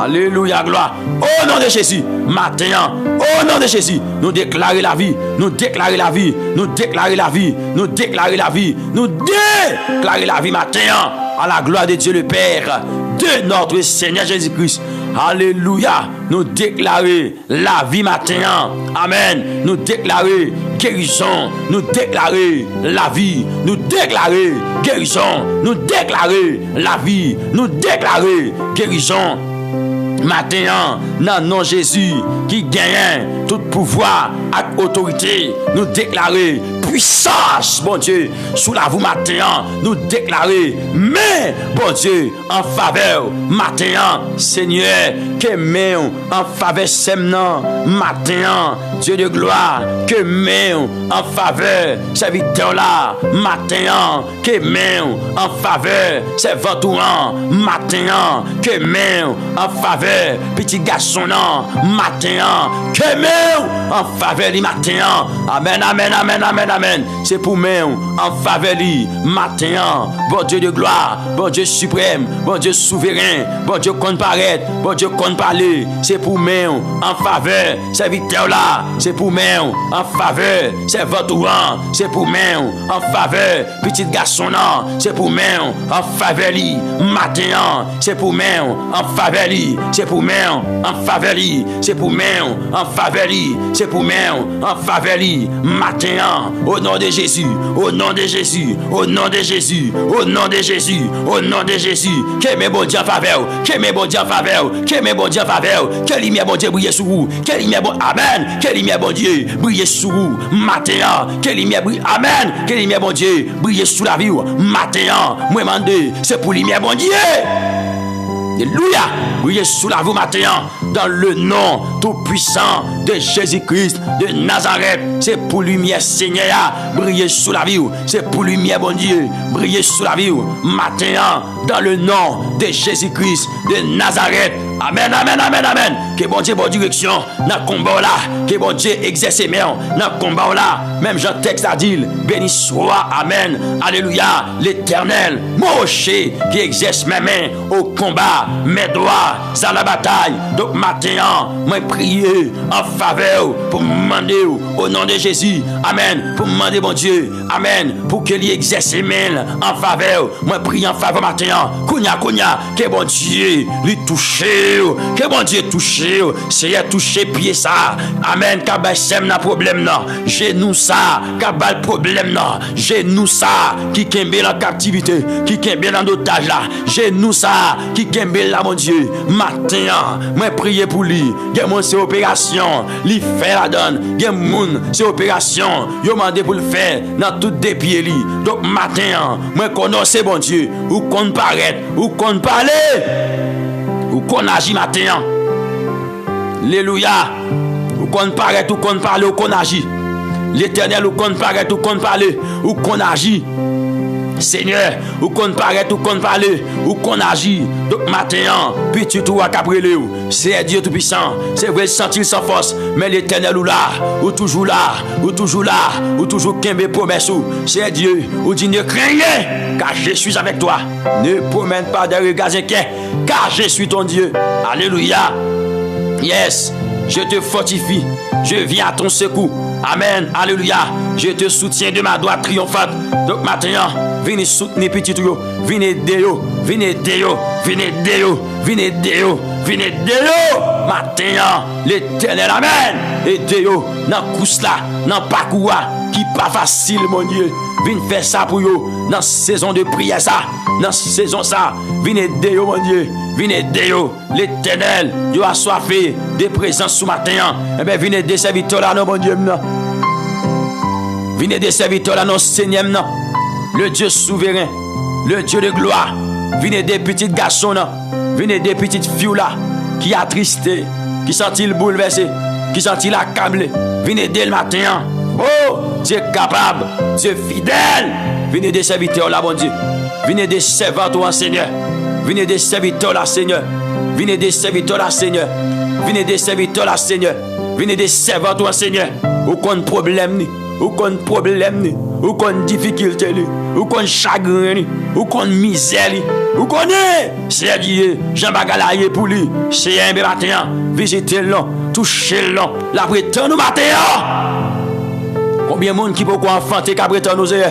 Alléluia, gloire. Au nom de Jésus, matin, au nom de Jésus, nous déclarer la vie, nous déclarer la vie, nous déclarer la vie, nous déclarer la vie, nous déclarer la vie matin, à la gloire de Dieu le Père, de notre Seigneur Jésus-Christ. Alléluia, nous déclarer la vie matin. Amen. Nous déclarer guérison, nous déclarer la vie, nous déclarer guérison, nous déclarer la vie, nous déclarer guérison. Matin, dans nom Jésus qui gagne tout pouvoir et autorité, nous déclarer puissance, bon Dieu, sous la vous matin, nous déclarer, mais, bon Dieu, en faveur, matin, Seigneur, que main en faveur, semnan, matin, Dieu de gloire, que main en faveur, serviteur là, matin, que main en faveur, servantourant, matin, que main en faveur, petit garçon là, matin, que main en faveur, matin, amen, amen, amen, amen, amen. C'est pour moi en faveur matin, bon Dieu de gloire, bon Dieu suprême, bon Dieu souverain, bon Dieu qu'on paraît, bon Dieu qu'on parler. C'est pour moi en faveur, serviteur là, c'est pour moi en faveur, servantourant, c'est pour moi en faveur, petit garçon là, c'est pour moi en faveur matin, c'est pour moi en faveur, c'est pour main en faveur, c'est pour main en faveur, c'est pour main en faveur, matin, au nom de Jésus, au nom de Jésus, au nom de Jésus, au nom de Jésus, au nom de Jésus, que mes bons dieux en faveur, que mes bons dieux en faveur, que mes bons dieux en faveur, que lumière bon Dieu brille sur vous, que lumière bon, amen, que lumière bon Dieu brille sur vous, matin, que lumière brille, amen, que lumière bon Dieu brille sur la vie, matin, moi mande, c'est pour lumière bon Dieu. Alléluia. Brillez sous la vous matin dans le nom tout-puissant de Jésus-Christ de Nazareth. C'est pour lumière Seigneur. Brillez sous la vie. C'est pour lumière bon Dieu. Brillez sous la vie matin dans le nom de Jésus-Christ de Nazareth. Amen, amen, amen, amen. Que bon Dieu, bonne direction dans le combat là. Que bon Dieu exerce ses mains dans le combat là. Même Jean texte a dit, béni soit, amen, alléluia, l'Éternel, Moshe, qui exerce mes mains au combat, mes doigts à la bataille. Donc maintenant, moi prier en faveur pour demander au nom de Jésus, amen, pour demander bon Dieu, amen, pour qu'il exerce ses mains en faveur. Moi prier en faveur maintenant, kounya, que bon Dieu lui touche. Que bon Dieu touche, Seigneur touche pied ça, amen, kabay sem na problème non, genou ça, kabay problème non, genou ça, qui kembe la captivité, qui kembe dans l'otage là, genou ça, qui kembe là mon Dieu, matin, moi prier pour lui, gen mon c'est opération, li fait la donne, gen moun c'est opération, yo mandé pour le faire dans tout des pieds li, donc matin, moi connais bon Dieu, ou qu'on paraît, ou qu'on parler, ou qu'on agit matin. Alléluia. Ou qu'on paraît, ou qu'on parle, ou qu'on agit. L'Éternel, ou qu'on paraît, ou qu'on parle, ou qu'on agit. Seigneur, ou qu'on paraît, ou qu'on parle, ou qu'on agit. Donc matin, petit tout à cabrele, c'est Dieu tout-puissant. C'est vrai sentir sans force, mais l'Éternel ou là, ou toujours là, ou toujours là, ou toujours qu'un promesse. C'est Dieu, ou dit ne craignez, car je suis avec toi. Ne promène pas de regards inquiets, car je suis ton Dieu. Alléluia. Yes, je te fortifie, je viens à ton secours. Amen, alléluia. Je te soutiens de ma droite triomphante. Donc maintenant, venez soutenir petit yo, venez aider yo, venez aider yo, venez aider yo, venez aider yo, venez aider yo. Maintenant, l'Éternel, amen, aider yo dans course là, dans parcours qui pas facile mon Dieu. Venez faire ça pour yo dans saison de prière ça, dans saison ça, venez aider yo mon Dieu. Venez aider yo, l'Éternel, yo a soifé de présence sous matin. Eh bien, venez aider serviteurs là, non, mon Dieu, non. Venez aider serviteurs là, non, Seigneur, non. Le Dieu souverain, le Dieu de gloire. Venez aider petits garçons, non. Venez aider petites filles là, qui attristé, qui sentit le bouleversé, qui sentit l'accablé. Venez aider le matin. Oh, Dieu capable, Dieu fidèle. Venez aider serviteurs là, mon Dieu. Venez aider servants, toi, Seigneur. Venez des serviteurs là, Seigneur. Venez des serviteurs là, Seigneur. Venez des serviteurs là, Seigneur. Venez des servants toi, Seigneur. Aucun problème ni, aucun problème ni, aucune difficulté ni, aucun chagrin ni, aucune misère ni. Vous connaissez, c'est Dieu. Jean Bagalaye pour lui. C'est un matin. Visitez-le, touchez-le. La prétend nous matin. Combien de monde qui peut enfanter qu'à prétend nous aider?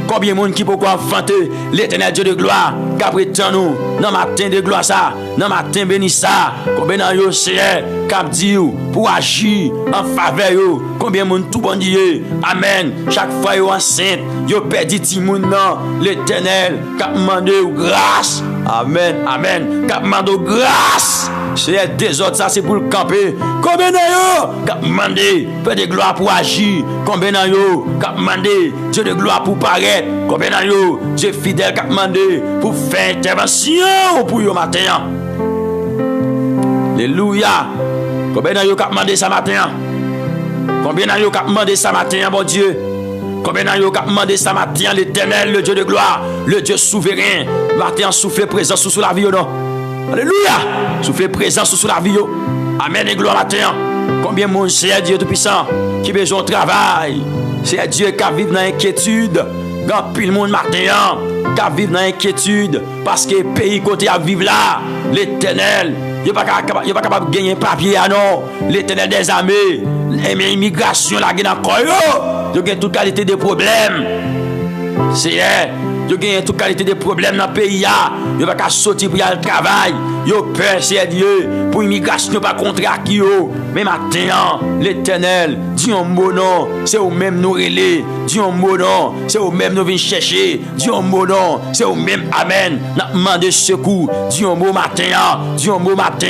Combien de monde qui peut enfanter l'Éternel Dieu de gloire qu'à prétend nous dans matin de gloire ça, dans matin béni ça. Combien de yo c'est qu'à dire pour agir en faveur yo. Combien de monde tout bon Dieu. Amen. Chaque fois yo enceinte, yo perdu ti moun nan l'Éternel qu'a demandé grâce. Amen. Amen. Qu'a demandé grâce. C'est des autres ça c'est pour le camper. Combien de yo qu'a demandé peu de gloire pour agir. Combien de yo qu'a demandé Dieu de gloire pour paraître. Combien de yo Dieu fidèle qu'a demandé pour faire intervention pour yo matin. Alléluia. Combien de yo qu'a demandé ça matin? Combien de yo qu'a demandé ça matin, bon Dieu? Combien de yo qu'a demandé ça matin, l'Éternel, le Dieu de gloire, le Dieu souverain, matin souffle présence sous la vie, non? Alléluia. Souffle présence sous la vie. Amen et gloire matin. Combien de monde c'est Dieu tout-puissant qui besoin de travail? C'est Dieu qui vit dans l'inquiétude. Quand pile monde matin qui vit dans l'inquiétude parce que le pays côté à vivre là, l'Éternel, il n'est pas capable de gagner papier à non. L'Éternel des armées, l'immigration là, il y a encore toute qualité de problèmes. C'est Yo gagne toute qualité de problèmes dans le pays. Yo pas qu'à sortir pour aller au travail. Yo peur, c'est Dieu. Pour l'immigration, pas contracter yo. Mais maintenant, l'Éternel, dit un mot non, c'est au même nous relais. Dit un mot non, c'est au même nous venir chercher. Dit un mot non, c'est au même amen. N'a demandé secours. Dit un mot matin, dit un mot matin,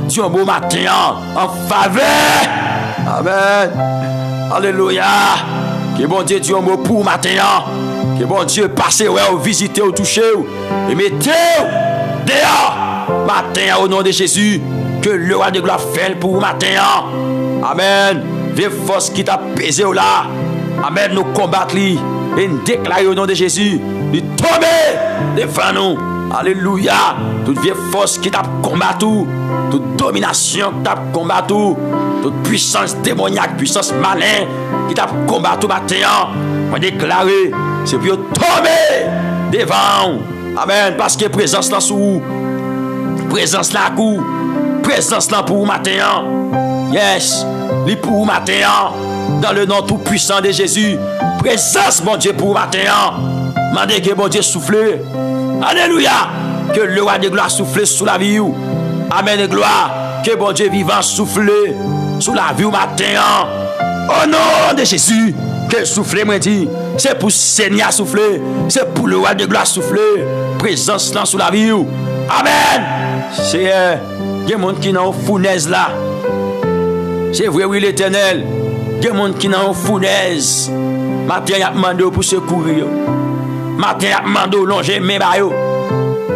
dit un mot matin. En faveur. Amen. Alléluia. Que bon Dieu dit un mot pour matin. Que bon Dieu passe ouais, visiter, toucher et mettez dehors. Matin au nom de Jésus. Que le roi de gloire fait pour matin. Amen. Vieux force qui t'a pesé là. Amen. Nous combattre lui et nous déclarer au nom de Jésus. Il tombe devant nous. Alléluia. Toute vieille force qui t'a combattu. Toute domination qui t'a combattu. Toute puissance démoniaque, puissance malin qui t'a combattu matin. On déclarer. C'est pour tomber devant. Amen. Parce que présence là sous. Présence là coup. Présence là pour matin. Yes. Li pour matin. Dans le nom tout puissant de Jésus. Présence mon Dieu pour matin. Mandez que mon Dieu souffle. Alléluia. Que le roi de gloire souffle sous la vie. Amen et gloire. Que mon Dieu vivant souffle sous la vie matin. Au nom de Jésus. Que souffle moi dit. C'est pour Seigneur souffler. C'est pour le roi de gloire souffler. Présence là sous la vie. Amen. C'est il y a des gens qui n'ont pas fournaise là. C'est vrai, oui, l'Éternel. Il y a des gens qui n'ont pas fournaise. Matin, il y a demandé pour secourir. Matin, il y a demandé longer mes baillots.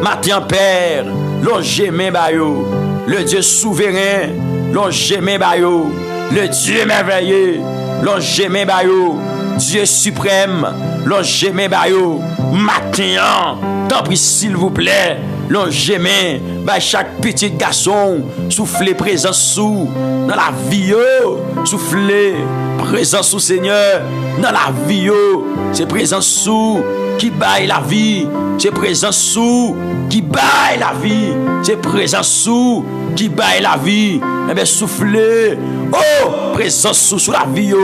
Matin, Père, longer mes baillots. Le Dieu souverain, longer mes baillots. Le Dieu merveilleux, longer mes baillots. Dieu suprême, longer mes baillots. Matin, tant pis s'il vous plaît. Longez main, bah chaque petit garçon, soufflez présence sous dans la vie, soufflez présence sous Seigneur dans la vie, c'est présence sous qui baille la vie, c'est présence sous qui baille la vie, c'est présence sous qui baille la vie. Eh bien soufflez, oh présence sous la vie,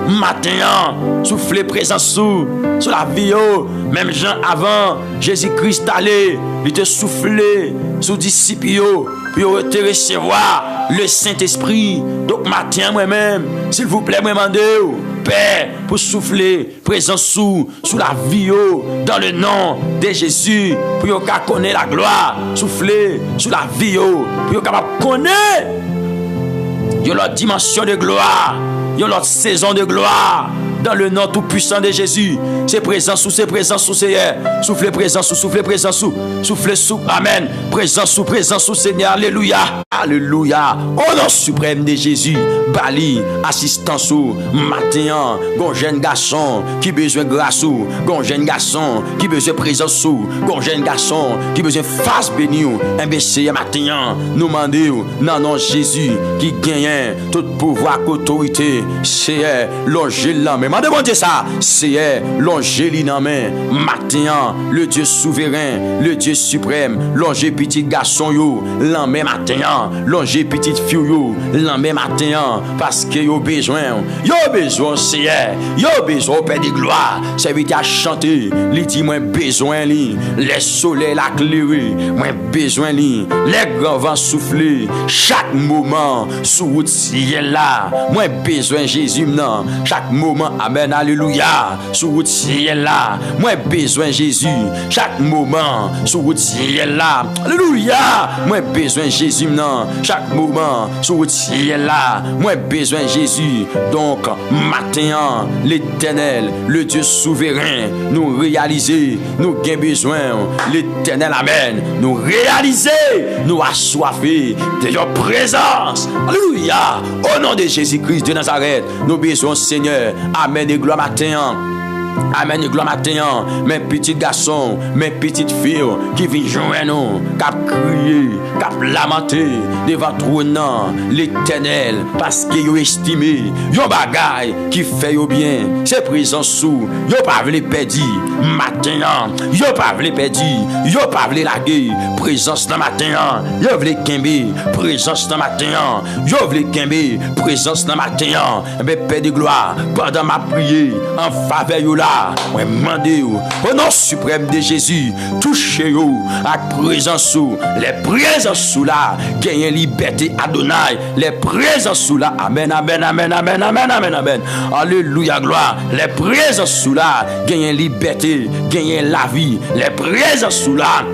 matin, soufflez présence sous la vie, même Jean avant Jésus-Christ allait, il te souffler sous disciples pour te recevoir le Saint-Esprit. Donc matin moi-même, s'il vous plaît, me demandez Père pour souffler présence sous la vie dans le nom de Jésus pour qu'on connaisse la gloire, souffler sous la vie pour qu'on connaisse l'autre dimension de gloire, l'autre saison de gloire. Dans le nom tout puissant de Jésus, c'est présent sous, c'est présent sous, Seigneur. Soufflez présent sous, soufflez présent sous, soufflez sous, amen. Présent sous, Seigneur, alléluia, alléluia. Au nom suprême de Jésus, Bali, assistance sous, matin, gon jeune garçon qui besoin grâce sous, gon jeune garçon qui besoin présence sous, gon jeune garçon qui besoin face béni, un c'est matin, nous demandons, non, non, Jésus qui gagne tout pouvoir, autorité, c'est longer l'âme. Demandez ça, c'est l'ongélie dans main, matin, le Dieu souverain, le Dieu suprême, l'ongé petit garçon yo, l'emmène matin, l'ongé petite fille yo, l'emmène matin, parce que yo besoin, c'est yo besoin Père de gloire, c'est vite à chanter, li dit moi besoin li, les soleils la clairer, moi besoin li, les grands vents souffler, chaque moment sous route ciel là, moi besoin Jésus non, chaque moment. Amen, alléluia. Sous route ciel là, moi besoin Jésus. Chaque moment, sous route ciel là, alléluia. Moi besoin Jésus non. Chaque moment, sous route ciel là, moi besoin Jésus. Donc, matin, l'Éternel, le Dieu souverain, nous réaliser, nous avons besoin. L'Éternel, amen. Nous réaliser, nous assoiffés de your présence. Alléluia. Au nom de Jésus-Christ de Nazareth, nous besoin Seigneur. Amen et gloire matin. Amen et gloire matin. Mes petits garçons, mes petites filles qui viennent joindre nous, qui crier, qui lamenter devant trône l'Éternel parce qu'ils ont estimé yon bagay qui fait yo bien. C'est présence sous. Yo pas vle perdre matin. Yo pas vle perdre. Yo pas vle laguer. Présence dans matin. Yo vle kembe. Présence dans matin. Yo vle kembe. Présence dans matin. Mais Père de gloire, pendant ma prière en faveur yo là, moi demandé au nom suprême de Jésus, touchez-vous à présence sous les présences sous là, gagnez liberté Adonai, les présences sous là, amen, amen, amen, amen, amen, amen, amen, alléluia, gloire, les présences sous là, gagnez liberté, gagnez la vie, les présences sous là.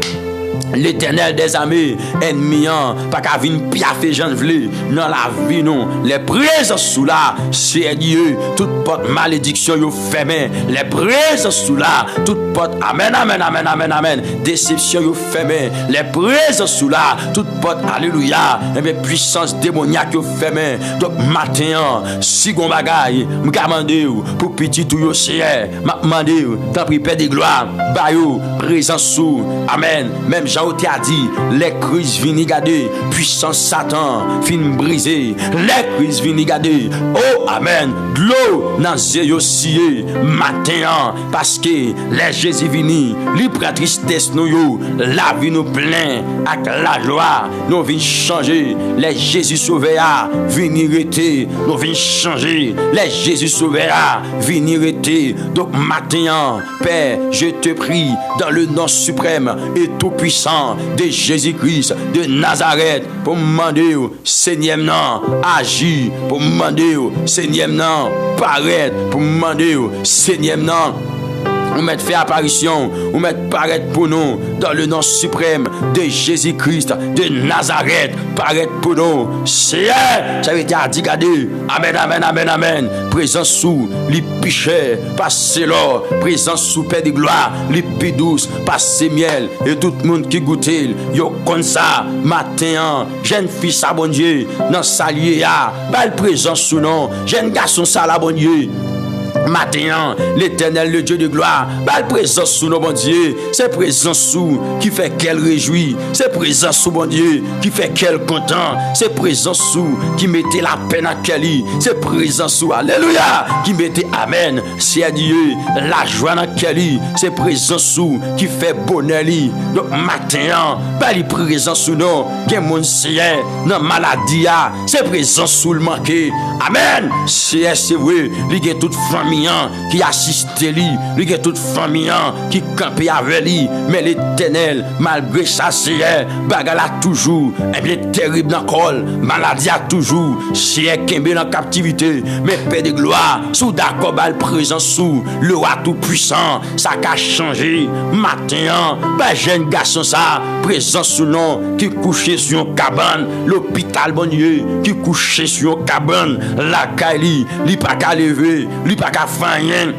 L'Éternel des armées, ennemi, pas qu'à venir piaffer j'en vle dans la vie, non. Les présences sous là, c'est Dieu, toute porte malédiction, yo fermé. Les présences sous là, toute porte, amen, amen, amen, amen, amen, déception, yo fermé. Les présences sous là, toute porte, alléluia, et bien puissance démoniaque, yo fermé. Donc, matin, si gon bagaille, m'gamande pour petit tout yo c'est, m'amande, tant pis, Père de gloire, bayou, présence sous, amen, même Jean a dit, les crises viennent garder, puissance Satan, fin brisé, les crises viennent garder, oh amen, de l'eau, dans zéyo sié, matin, parce que les Jésus vini, li prend tristesse nous yo, la vie nous plein, avec la joie, nous venons changer, les Jésus sauvera, venir rester, nous venons changer, les Jésus sauvera, venir rester, donc matin, Père, je te prie, dans le nom suprême et tout puissant de Jésus-Christ de Nazareth, pour me demander, Seigneur, agis, pour me demander, Seigneur, paraître, pour me demander, Seigneur, on met fait apparition, on met paraître pour nous dans le nom suprême de Jésus-Christ de Nazareth, paraître pour nous. Seigneur, ça veut dire dit garder. Amen, amen, amen, amen. Présence sous les pichets, passez l'or, présence sous Père de gloire, les plus douces, passez miel, et tout le monde qui goûte, yo comme ça, matin, jeune fille ça bon Dieu, dans salier, belle présence sous nous, jeune garçon ça la bon Dieu. Matin, l'Éternel, le Dieu de gloire, belle présence sous nos bon Dieu, c'est présence sous qui fait qu'elle réjouit, c'est présence sous bon Dieu qui fait qu'elle content, c'est présence sous qui mettait la peine à Kelly, c'est présence sous, alléluia, qui mettait amen, c'est Dieu, la joie dans Kelly, c'est présence sous qui fait bonheur. Donc matin, belle présence sous nous, qui est mon Seigneur, dans maladie, c'est présence sous le manqué, amen, c'est vrai, il y a toute famille qui assiste lui, il y a toute famille qui campe avec lui, mais l'Éternel, malgré ça, c'est bagarre a toujours, et bien terrible dans le col, maladie a toujours, c'est qui est dans la captivité, mais Père de gloire, sous d'accord, bal présent sous le roi tout puissant, ça a changé, matin, ben jeune garçon ça, présent sous nom, qui couchait sur une cabane, l'hôpital bon Dieu, qui couchait sur une cabane, la caille, li pas qu'à lever, li pas qu'à faire rien.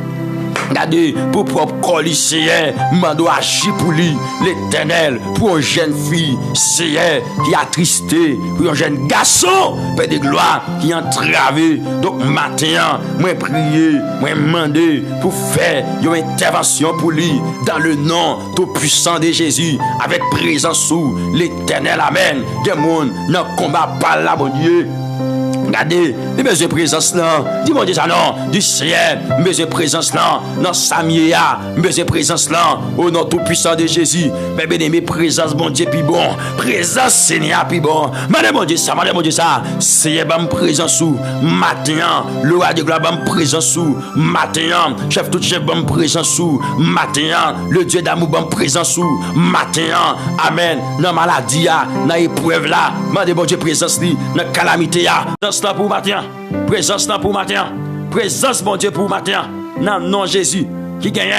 Regardez, pour propre corps lycéen, mando agir pour lui, l'Éternel, pour une jeune fille, c'est qui a tristé, pour un jeune garçon, Père de gloire, qui a entravé. Donc, matin, moi prier, moi demander pour faire une intervention pour lui, dans le nom tout puissant de Jésus, avec présence sous l'Éternel, amen. Des monde, non combat pas là, mon Dieu. Regardez, les besoins de présence là, dis mon Dieu ça non, du ciel, besoin de présence là, dans Samia, besoin de présence là, au nom tout puissant de Jésus, mais bien aimé, présence bon Dieu puis bon, présence Seigneur puis bon, madame mon Dieu ça, Seigneur bam présence sous, matin, le roi de gloire bam présence sous, matin, chef tout chef bam présence sous, matin, le Dieu d'amour bam présence sous, matin, amen, dans maladie, dans épreuve là, madame mon Dieu présence li, dans calamité dans là pour matin, présence là pour matin, présence mon Dieu pour matin, dans nom Jésus qui gagne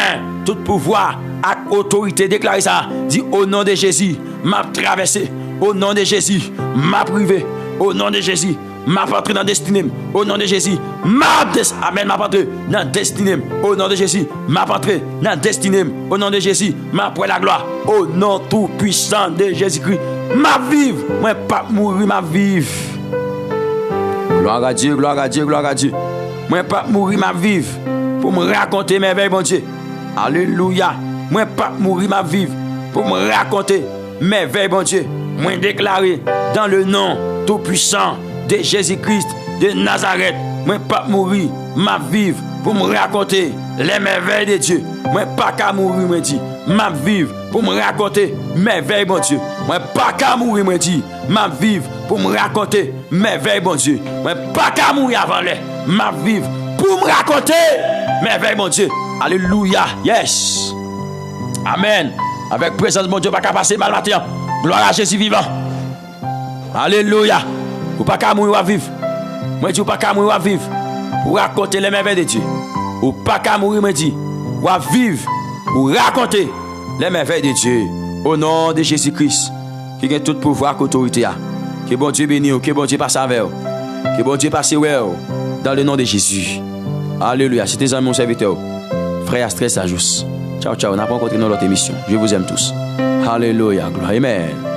tout pouvoir et autorité, déclaré ça, dit au nom de Jésus, m'a traversé, au nom de Jésus, m'a privé, au nom de Jésus, m'a entré dans destinée, au nom de Jésus, amen, m'a entré dans destinée, au nom de Jésus, m'a entré dans destinée, au nom de Jésus, m'a pour la gloire, au nom tout puissant de Jésus-Christ, m'a vive, moi pas mourir, m'a vive. Gloire à Dieu, gloire à Dieu, gloire à Dieu. Moi pas mourir ma vive pour me raconter mes veilles, mon Dieu. Alléluia. Moi pas mourir ma vive pour me raconter mes veilles, mon Dieu. Moi déclarer dans le nom tout puissant de Jésus-Christ de Nazareth. Moi pas mourir ma vive pour me raconter les merveilles de Dieu. Moi pas qu'à mourir, moi dit. Ma vive pour me raconter mes veilles, mon Dieu. Moi pas qu'à mourir, moi dit. Ma vive pour me raconter mes veilles, mon Dieu. Moi pas qu'à mourir avant les. Ma vive pour me raconter merveille, mon Dieu. Alléluia. Yes. Amen. Avec présence, mon Dieu, pas qu'à passer mal matin. Gloire à Jésus vivant. Alléluia. Ou pas qu'à mourir à vivre. Moi, dis ou pas qu'à mourir à vivre. Ou raconter les merveilles de Dieu. Ou pas qu'à mourir, moi, dis. Ou à vivre. Ou raconter les merveilles de Dieu. Au nom de Jésus-Christ. Qui a tout pouvoir et autorité. Que bon Dieu bénisse. Que bon Dieu passe avec vous. Que bon Dieu passe avec vous. Dans le nom de Jésus. Alléluia. C'était mon serviteur. Frère Stress Ajous. Ciao, ciao. On n'a pas rencontré dans l'autre émission. Je vous aime tous. Alléluia. Gloire. Amen.